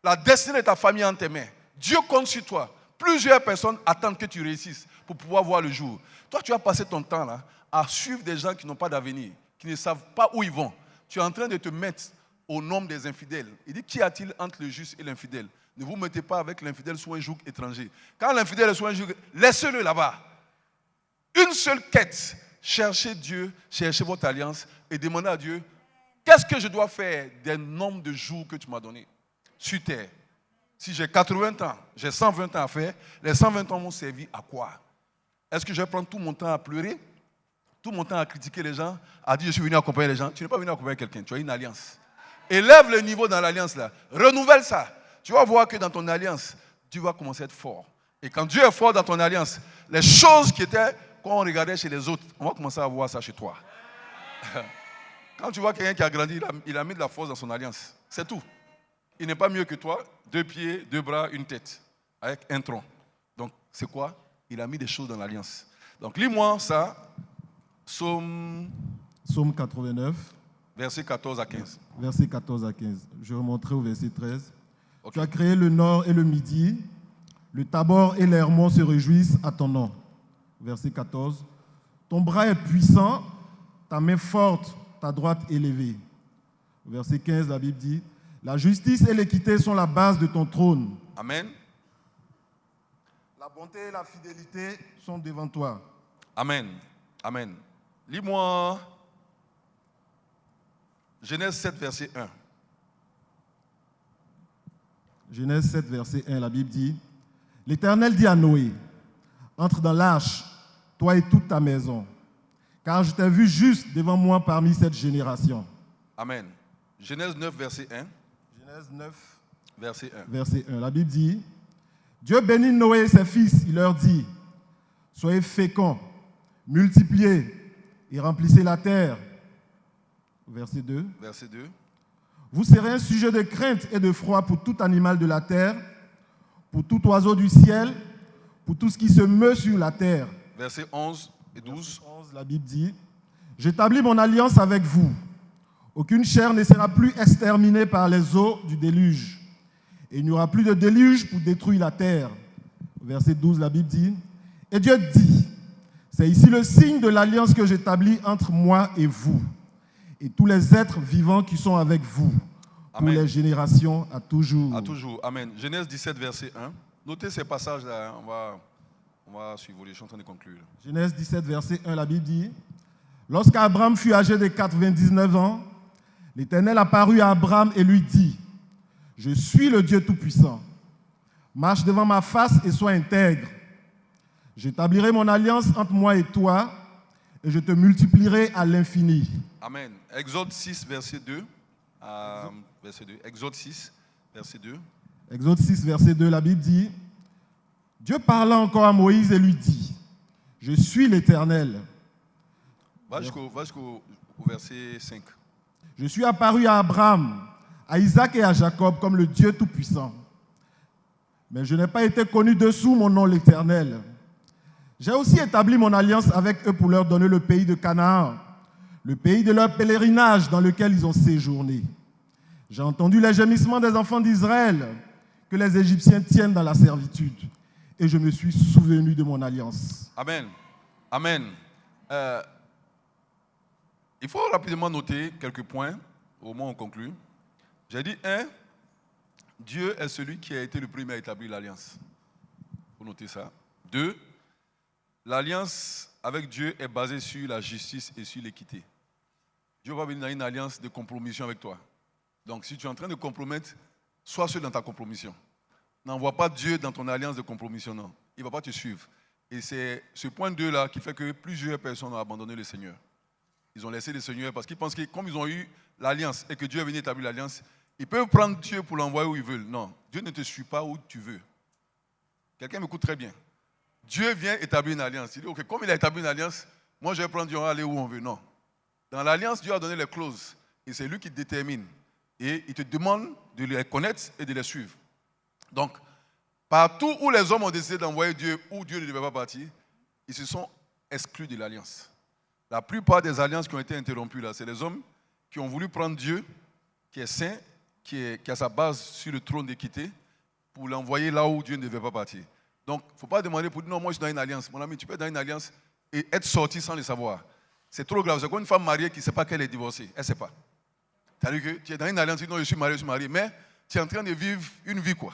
La destinée de ta famille est entre tes mains. Dieu compte sur toi. Plusieurs personnes attendent que tu réussisses pour pouvoir voir le jour. Toi, tu as passé ton temps là à suivre des gens qui n'ont pas d'avenir, qui ne savent pas où ils vont. Tu es en train de te mettre au nombre des infidèles. Il dit, qu'y a-t-il entre le juste et l'infidèle? Ne vous mettez pas avec l'infidèle sous un joug étranger. Quand l'infidèle est sous un joug, laissez-le là-bas. Une seule quête. Cherchez Dieu, cherchez votre alliance. et demander à Dieu, qu'est-ce que je dois faire des nombres de jours que tu m'as donné sur terre? Si j'ai 80 ans, j'ai 120 ans à faire, les 120 ans m'ont servi à quoi? Est-ce que je vais prendre tout mon temps à pleurer, tout mon temps à critiquer les gens, à dire je suis venu accompagner les gens? Tu n'es pas venu accompagner quelqu'un, tu as une alliance. Élève le niveau dans l'alliance là, renouvelle ça. Tu vas voir que dans ton alliance, tu vas commencer à être fort. Et quand Dieu est fort dans ton alliance, les choses qui étaient, quand on regardait chez les autres, on va commencer à voir ça chez toi. Quand tu vois quelqu'un qui a grandi, il a mis de la force dans son alliance. C'est tout. Il n'est pas mieux que toi, 2 pieds, 2 bras, une tête, avec un tronc. Donc, c'est quoi? Il a mis des choses dans l'alliance. Donc, lis-moi ça, Psaume 89, verset 14 à 15. verset 14 à 15. Je remonterai au verset 13. Okay. Tu as créé le nord et le midi. Le Tabor et l'Hermon se réjouissent à ton nom. Verset 14. Ton bras est puissant, ta main forte, ta droite élevée. Verset 15, la Bible dit, la justice et l'équité sont la base de ton trône. Amen. La bonté et la fidélité sont devant toi. Amen. Amen. Lis-moi Genèse 7, verset 1. Genèse 7, verset 1, la Bible dit, l'Éternel dit à Noé, entre dans l'arche, toi et toute ta maison, car je t'ai vu juste devant moi parmi cette génération. Amen. Genèse 9, verset 1. Genèse 9, verset 1. Verset 1. La Bible dit, Dieu bénit Noé et ses fils. Il leur dit, soyez féconds, multipliez et remplissez la terre. Verset 2. Verset 2. Vous serez un sujet de crainte et de froid pour tout animal de la terre, pour tout oiseau du ciel, pour tout ce qui se meut sur la terre. Verset 11 et 12. Verset 11, la Bible dit, j'établis mon alliance avec vous. Aucune chair ne sera plus exterminée par les eaux du déluge. Et il n'y aura plus de déluge pour détruire la terre. Verset 12, la Bible dit, et Dieu dit, c'est ici le signe de l'alliance que j'établis entre moi et vous, et tous les êtres vivants qui sont avec vous, pour Amen. les générations à toujours. À toujours. Amen. Genèse 17, verset 1. Notez ces passages-là. On va suivre. Je suis en train de conclure. Genèse 17, verset 1, la Bible dit, lorsqu'Abraham fut âgé de 99 ans, l'Éternel apparut à Abraham et lui dit, je suis le Dieu Tout-Puissant. Marche devant ma face et sois intègre. J'établirai mon alliance entre moi et toi et je te multiplierai à l'infini. Amen. Exode 6, verset 2. Verset 2. Exode 6, verset 2. Exode 6, verset 2, la Bible dit, Dieu parla encore à Moïse et lui dit, je suis l'Éternel. Va jusqu'au verset 5. Je suis apparu à Abraham, à Isaac et à Jacob comme le Dieu Tout-Puissant. Mais je n'ai pas été connu dessous mon nom l'Éternel. J'ai aussi établi mon alliance avec eux pour leur donner le pays de Canaan, le pays de leur pèlerinage dans lequel ils ont séjourné. J'ai entendu les gémissements des enfants d'Israël que les Égyptiens tiennent dans la servitude. Et je me suis souvenu de mon alliance. Amen. Amen. Il faut rapidement noter quelques points au moment où on conclut. J'ai dit, 1, Dieu est celui qui a été le premier à établir l'alliance. Il faut noter ça. 2, l'alliance avec Dieu est basée sur la justice et sur l'équité. Dieu va venir dans une alliance de compromission avec toi. Donc si tu es en train de compromettre, sois seul dans ta compromission. N'envoie pas Dieu dans ton alliance de compromission, non. Il ne va pas te suivre. Et c'est ce point 2-là qui fait que plusieurs personnes ont abandonné le Seigneur. Ils ont laissé le Seigneur parce qu'ils pensent que comme ils ont eu l'alliance et que Dieu est venu établir l'alliance, ils peuvent prendre Dieu pour l'envoyer où ils veulent. Non, Dieu ne te suit pas où tu veux. Quelqu'un m'écoute très bien. Dieu vient établir une alliance. Il dit, ok, comme il a établi une alliance, moi je vais prendre Dieu, on va aller où on veut. Non. Dans l'alliance, Dieu a donné les clauses. Et c'est lui qui détermine. Et il te demande de les connaître et de les suivre. Donc, partout où les hommes ont décidé d'envoyer Dieu, où Dieu ne devait pas partir, ils se sont exclus de l'alliance. La plupart des alliances qui ont été interrompues là, c'est les hommes qui ont voulu prendre Dieu, qui est saint, qui a sa base sur le trône d'équité, pour l'envoyer là où Dieu ne devait pas partir. Donc, il ne faut pas demander pour dire non, moi je suis dans une alliance. Mon ami, tu peux être dans une alliance et être sorti sans le savoir. C'est trop grave. C'est comme une femme mariée qui ne sait pas qu'elle est divorcée. Elle ne sait pas. C'est-à-dire que tu es dans une alliance, tu dis non, je suis marié, mais tu es en train de vivre une vie, quoi.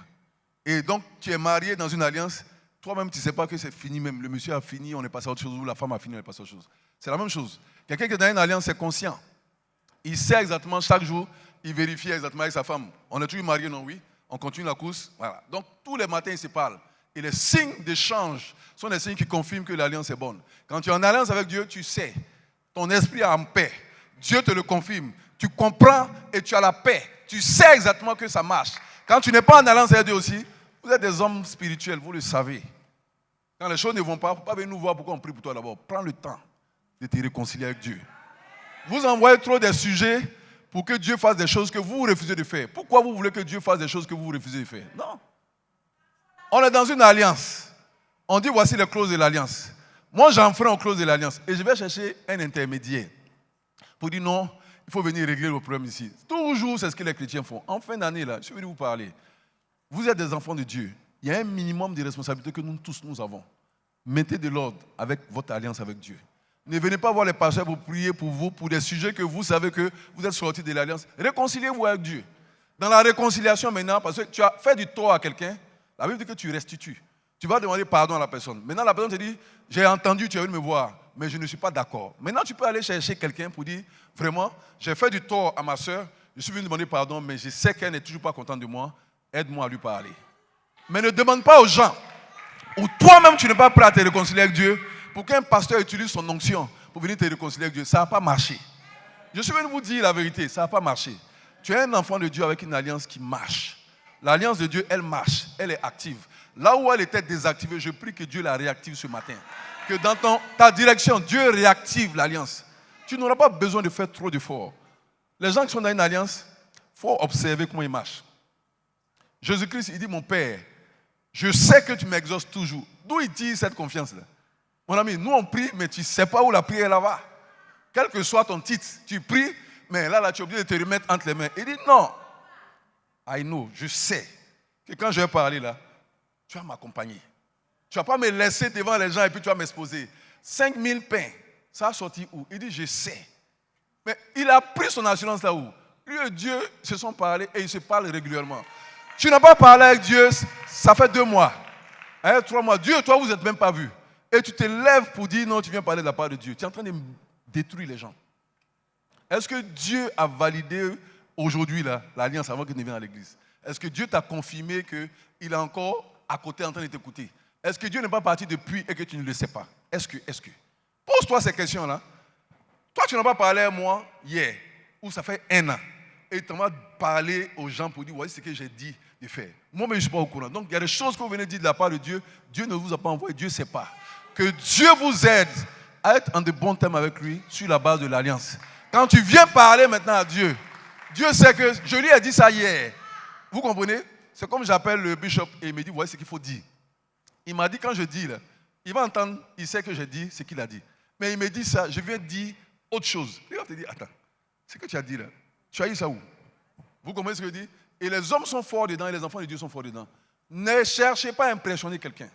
Et donc, tu es marié dans une alliance, toi-même, tu ne sais pas que c'est fini même. Le monsieur a fini, on est passé à autre chose, ou la femme a fini, on est passé à autre chose. C'est la même chose. Quelqu'un qui est dans une alliance, c'est conscient. Il sait exactement chaque jour, il vérifie exactement avec sa femme. On est toujours mariés, non, oui? On continue la course, voilà. Donc tous les matins, ils se parlent. Et les signes d'échange sont des signes qui confirment que l'alliance est bonne. Quand tu es en alliance avec Dieu, tu sais, ton esprit est en paix. Dieu te le confirme. Tu comprends et tu as la paix. Tu sais exactement que ça marche. Quand tu n'es pas en alliance avec Dieu aussi, vous êtes des hommes spirituels, vous le savez. Quand les choses ne vont pas, il ne faut pas venir nous voir pourquoi on prie pour toi d'abord. Prends le temps de te réconcilier avec Dieu. Vous envoyez trop des sujets pour que Dieu fasse des choses que vous refusez de faire. Pourquoi vous voulez que Dieu fasse des choses que vous refusez de faire? Non. On est dans une alliance. On dit voici les clauses de l'alliance. Moi, j'enfreins aux clauses de l'alliance et je vais chercher un intermédiaire pour dire non, il faut venir régler le problème ici. Toujours, c'est ce que les chrétiens font. En fin d'année, là, je vais vous parler. Vous êtes des enfants de Dieu. Il y a un minimum de responsabilités que nous tous nous avons. Mettez de l'ordre avec votre alliance avec Dieu. Ne venez pas voir les pasteurs pour prier pour vous, pour des sujets que vous savez que vous êtes sortis de l'alliance. Réconciliez-vous avec Dieu. Dans la réconciliation maintenant, parce que tu as fait du tort à quelqu'un, la Bible dit que tu restitues. Tu vas demander pardon à la personne. Maintenant, la personne te dit, j'ai entendu, tu es venu me voir, mais je ne suis pas d'accord. Maintenant, tu peux aller chercher quelqu'un pour dire, vraiment, j'ai fait du tort à ma soeur, je suis venu demander pardon, mais je sais qu'elle n'est toujours pas contente de moi, aide-moi à lui parler. Mais ne demande pas aux gens, ou toi-même tu n'es pas prêt à te réconcilier avec Dieu, pour qu'un pasteur utilise son onction pour venir te réconcilier avec Dieu. Ça n'a pas marché. Je suis venu vous dire la vérité, ça n'a pas marché. Tu es un enfant de Dieu avec une alliance qui marche. L'alliance de Dieu, elle marche, elle est active. Là où elle était désactivée, je prie que Dieu la réactive ce matin. Que dans ta direction, Dieu réactive l'alliance. Tu n'auras pas besoin de faire trop d'efforts. Les gens qui sont dans une alliance, il faut observer comment ils marchent. Jésus-Christ, il dit, mon Père, je sais que tu m'exauces toujours. D'où il tire cette confiance-là? Mon ami, nous on prie, mais tu ne sais pas où la prière là-bas. Quel que soit ton titre, tu pries, mais là, tu es obligé de te remettre entre les mains. Il dit, non, I know, je sais que quand je vais parler là, tu vas m'accompagner. Tu ne vas pas me laisser devant les gens et puis tu vas m'exposer. 5000 pains, ça a sorti où? Il dit, je sais. Mais il a pris son assurance là où? Lui et Dieu se sont parlé et ils se parlent régulièrement. Tu n'as pas parlé avec Dieu, ça fait 2 mois, 3 mois. Dieu et toi, vous n'êtes même pas vus. Et tu te lèves pour dire non, tu viens parler de la part de Dieu. Tu es en train de détruire les gens. Est-ce que Dieu a validé aujourd'hui l'alliance avant que tu ne viennes à l'église? Est-ce que Dieu t'a confirmé qu'il est encore à côté en train de t'écouter? Est-ce que Dieu n'est pas parti depuis et que tu ne le sais pas? Est-ce que? Pose-toi ces questions-là. Toi, tu n'as pas parlé à moi hier, ou ça fait 1 an. Et tu vas parler aux gens pour dire, voici ce que j'ai dit de faire. Moi-même, je ne suis pas au courant. Donc, il y a des choses que vous venez de dire de la part de Dieu. Dieu ne vous a pas envoyé, Dieu ne sait pas. Que Dieu vous aide à être en de bons termes avec lui sur la base de l'alliance. Quand tu viens parler maintenant à Dieu, Dieu sait que je lui ai dit ça hier. Vous comprenez? C'est comme j'appelle le bishop et il me dit, voici ce qu'il faut dire. Il m'a dit, quand je dis là, il va entendre, il sait que j'ai dit ce qu'il a dit. Mais il me dit ça, je viens dire autre chose. Il va te dire, attends, ce que tu as dit là, tu as eu ça où? Vous comprenez ce que je dis? Et les hommes sont forts dedans et les enfants de Dieu sont forts dedans. Ne cherchez pas à impressionner quelqu'un.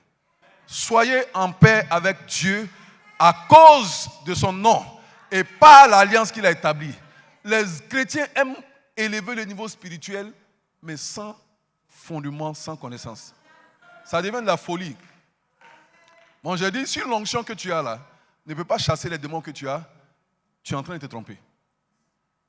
Soyez en paix avec Dieu à cause de son nom et par l'alliance qu'il a établie. Les chrétiens aiment élever le niveau spirituel, mais sans fondement, sans connaissance. Ça devient de la folie. Bon, j'ai dit, si l'onction que tu as là ne peut pas chasser les démons que tu es en train de te tromper.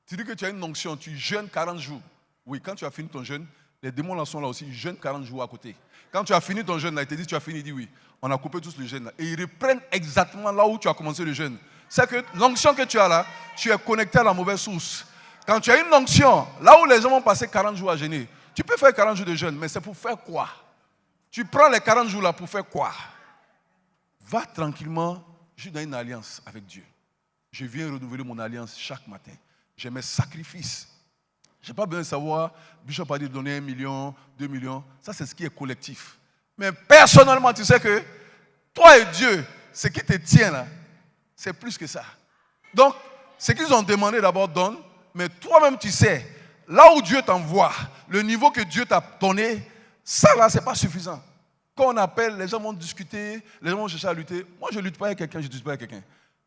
Tu dis que tu as une onction, tu jeûnes 40 jours. Oui, quand tu as fini ton jeûne, les démons là sont là aussi, ils jeûnent 40 jours à côté. Quand tu as fini ton jeûne là, ils te disent tu as fini, ils disent oui. On a coupé tous le jeûne là. Et ils reprennent exactement là où tu as commencé le jeûne. C'est que l'onction que tu as là, tu es connecté à la mauvaise source. Quand tu as une onction, là où les gens vont passer 40 jours à jeûner, tu peux faire 40 jours de jeûne, mais c'est pour faire quoi? Tu prends les 40 jours là pour faire quoi? Va tranquillement, je suis dans une alliance avec Dieu. Je viens renouveler mon alliance chaque matin. J'ai mes sacrifices. Je n'ai pas besoin de savoir, Bishop a dit de donner 1 million, 2 millions. Ça, c'est ce qui est collectif. Mais personnellement, tu sais que toi et Dieu, ce qui te tient là, c'est plus que ça. Donc, ce qu'ils ont demandé d'abord, donne. Mais toi-même, tu sais, là où Dieu t'envoie, le niveau que Dieu t'a donné, ça là, ce n'est pas suffisant. Quand on appelle, les gens vont discuter, les gens vont chercher à lutter. Moi, je ne lutte pas avec quelqu'un, je ne lutte pas avec quelqu'un.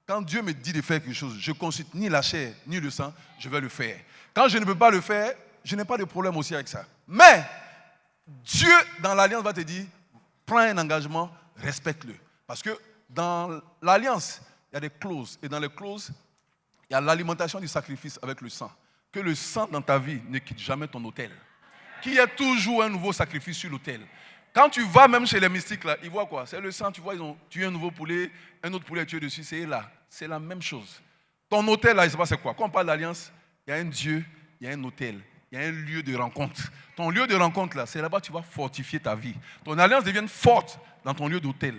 Quand Dieu me dit de faire quelque chose, je ne consulte ni la chair, ni le sang, je vais le faire. Quand je ne peux pas le faire, je n'ai pas de problème aussi avec ça. Mais, Dieu, dans l'alliance, va te dire, prends un engagement, respecte-le. Parce que dans l'alliance, il y a des clauses. Et dans les clauses, Il y a l'alimentation du sacrifice avec le sang. Que le sang dans ta vie ne quitte jamais ton autel. Qu'il y ait toujours un nouveau sacrifice sur l'autel. Quand tu vas même chez les mystiques, là, ils voient quoi? C'est le sang, tu vois, ils ont tué un nouveau poulet, un autre poulet tué dessus, c'est là. C'est la même chose. Ton autel, là, je ne sais pas c'est quoi. Quand on parle d'alliance, il y a un Dieu, il y a un autel, il y a un lieu de rencontre. Ton lieu de rencontre, là, c'est là-bas que tu vas fortifier ta vie. Ton alliance devient forte dans ton lieu d'autel.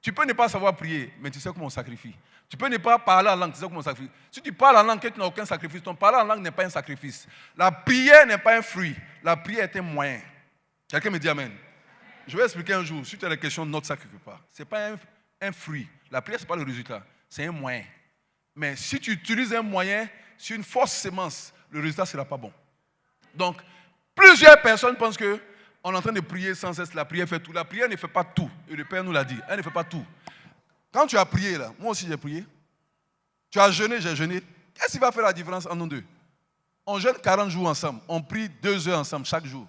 Tu peux ne pas savoir prier, mais tu sais comment on sacrifie. Tu peux ne pas parler en langue, tu sais comment on sacrifie. Si tu parles en langue et que tu n'as aucun sacrifice, ton parler en langue n'est pas un sacrifice. La prière n'est pas un fruit. La prière est un moyen. Quelqu'un me dit amen. Je vais expliquer un jour. Si tu as des questions, note ça quelque part. Ce n'est pas un fruit. La prière, ce n'est pas le résultat. C'est un moyen. Mais si tu utilises un moyen sur une fausse sémence, le résultat ne sera pas bon. Donc, plusieurs personnes pensent qu'on est en train de prier sans cesse. La prière fait tout. La prière ne fait pas tout. Et le Père nous l'a dit. Elle ne fait pas tout. Quand tu as prié, là, moi aussi j'ai prié. Tu as jeûné, j'ai jeûné. Qu'est-ce qui va faire la différence entre nous deux? On jeûne 40 jours ensemble. On prie 2 heures ensemble chaque jour.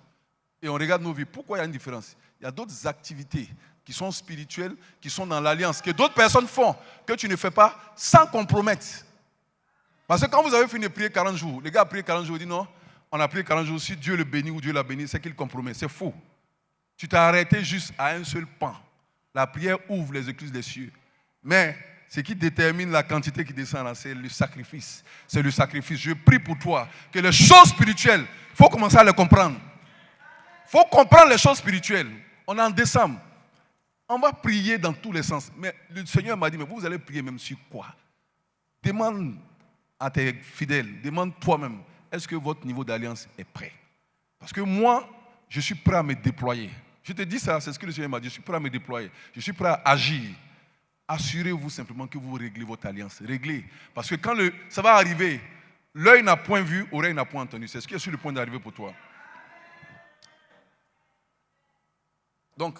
Et on regarde nos vies. Pourquoi il y a une différence? Il y a d'autres activités qui sont spirituelles, qui sont dans l'alliance, que d'autres personnes font, que tu ne fais pas sans compromettre. Parce que quand vous avez fini de prier 40 jours, les gars ont prié 40 jours, ils disent non, on a prié 40 jours, si Dieu le bénit ou Dieu l'a béni, c'est qu'il compromet. C'est faux. Tu t'es arrêté juste à un seul pan. La prière ouvre les écluses des cieux. Mais ce qui détermine la quantité qui descend là, c'est le sacrifice. C'est le sacrifice. Je prie pour toi que les choses spirituelles, il faut commencer à les comprendre. Il faut comprendre les choses spirituelles. On est en décembre. On va prier dans tous les sens. Mais le Seigneur m'a dit, mais vous allez prier même sur quoi? Demande à tes fidèles, demande toi-même, est-ce que votre niveau d'alliance est prêt? Parce que moi, je suis prêt à me déployer. Je te dis ça, c'est ce que le Seigneur m'a dit, je suis prêt à me déployer. Je suis prêt à agir. Assurez-vous simplement que vous réglez votre alliance. Réglez. Parce que quand ça va arriver, l'œil n'a point vu, l'oreille n'a point entendu. C'est ce qui est sur le point d'arriver pour toi. Donc,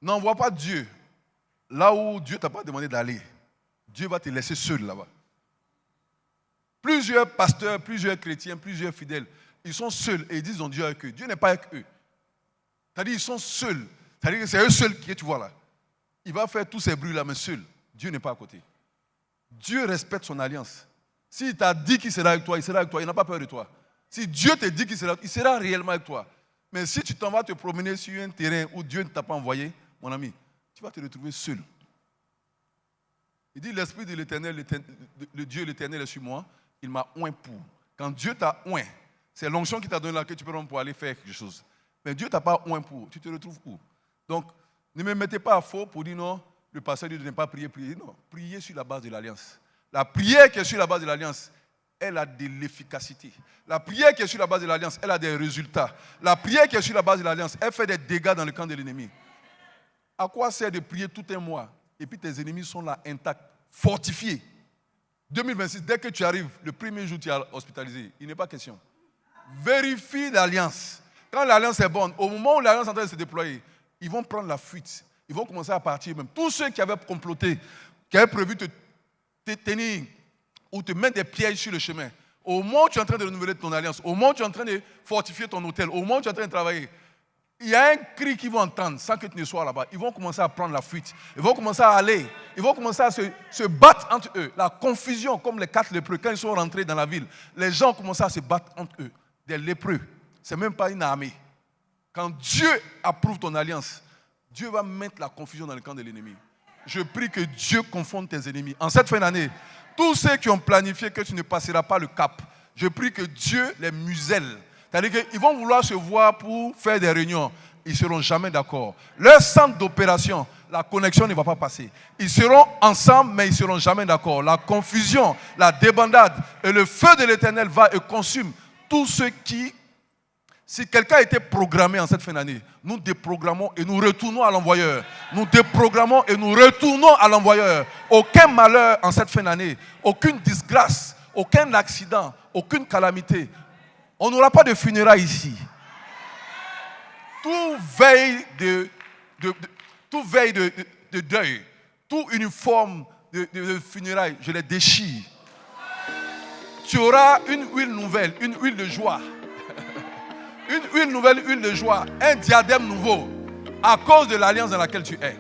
n'envoie pas Dieu là où Dieu ne t'a pas demandé d'aller. Dieu va te laisser seul là-bas. Plusieurs pasteurs, plusieurs chrétiens, plusieurs fidèles, ils sont seuls et ils disent ont Dieu avec eux. Dieu n'est pas avec eux. C'est-à-dire ils sont seuls. C'est-à-dire que c'est eux seuls qui, tu vois là. Il va faire tous ces bruits-là, mais seul. Dieu n'est pas à côté. Dieu respecte son alliance. S'il t'a dit qu'il sera avec toi, il sera avec toi. Il n'a pas peur de toi. Si Dieu te dit qu'il sera, il sera réellement avec toi. Mais si tu t'en vas te promener sur un terrain où Dieu ne t'a pas envoyé, mon ami, tu vas te retrouver seul. Il dit, l'Esprit de l'Éternel, le Dieu l'Éternel est sur moi. Il m'a oint pour. Quand Dieu t'a oint, c'est l'onction qui t'a donné là que tu peux prendre pour aller faire quelque chose. Mais Dieu ne t'a pas oint pour. Tu te retrouves où? Donc, ne me mettez pas à faux pour dire non, le pasteur dit de ne pas prier, prier. Non, priez sur la base de l'alliance. La prière qui est sur la base de l'alliance, elle a de l'efficacité. La prière qui est sur la base de l'alliance, elle a des résultats. La prière qui est sur la base de l'alliance, elle fait des dégâts dans le camp de l'ennemi. À quoi sert de prier tout un mois et puis tes ennemis sont là intacts, fortifiés? 2026, dès que tu arrives, le premier jour tu es hospitalisé, il n'est pas question. Vérifie l'alliance. Quand l'alliance est bonne, au moment où l'alliance est en train de se déployer, ils vont prendre la fuite. Ils vont commencer à partir même. Tous ceux qui avaient comploté, qui avaient prévu de te tenir ou te mettre des pièges sur le chemin, au moment où tu es en train de renouveler ton alliance, au moment où tu es en train de fortifier ton hôtel, au moment où tu es en train de travailler, il y a un cri qu'ils vont entendre sans que tu ne sois là-bas. Ils vont commencer à prendre la fuite. Ils vont commencer à aller. Ils vont commencer à se battre entre eux. La confusion, comme les 4 lépreux, quand ils sont rentrés dans la ville, les gens ont commencé à se battre entre eux. Des lépreux. Ce n'est même pas une armée. Quand Dieu approuve ton alliance, Dieu va mettre la confusion dans le camp de l'ennemi. Je prie que Dieu confonde tes ennemis. En cette fin d'année, tous ceux qui ont planifié que tu ne passeras pas le cap, je prie que Dieu les muselle. C'est-à-dire qu'ils vont vouloir se voir pour faire des réunions. Ils ne seront jamais d'accord. Leur centre d'opération, la connexion ne va pas passer. Ils seront ensemble, mais ils ne seront jamais d'accord. La confusion, la débandade et le feu de l'Éternel va et consume tous ceux qui... Si quelqu'un a été programmé en cette fin d'année, nous déprogrammons et nous retournons à l'envoyeur. Nous déprogrammons et nous retournons à l'envoyeur. Aucun malheur en cette fin d'année, aucune disgrâce, aucun accident, aucune calamité. On n'aura pas de funérailles ici. Tout veille de deuil, tout uniforme de funérailles, je les déchire. Tu auras une huile nouvelle, une huile de joie. Une huile nouvelle, huile de joie, un diadème nouveau, à cause de l'alliance dans laquelle tu es.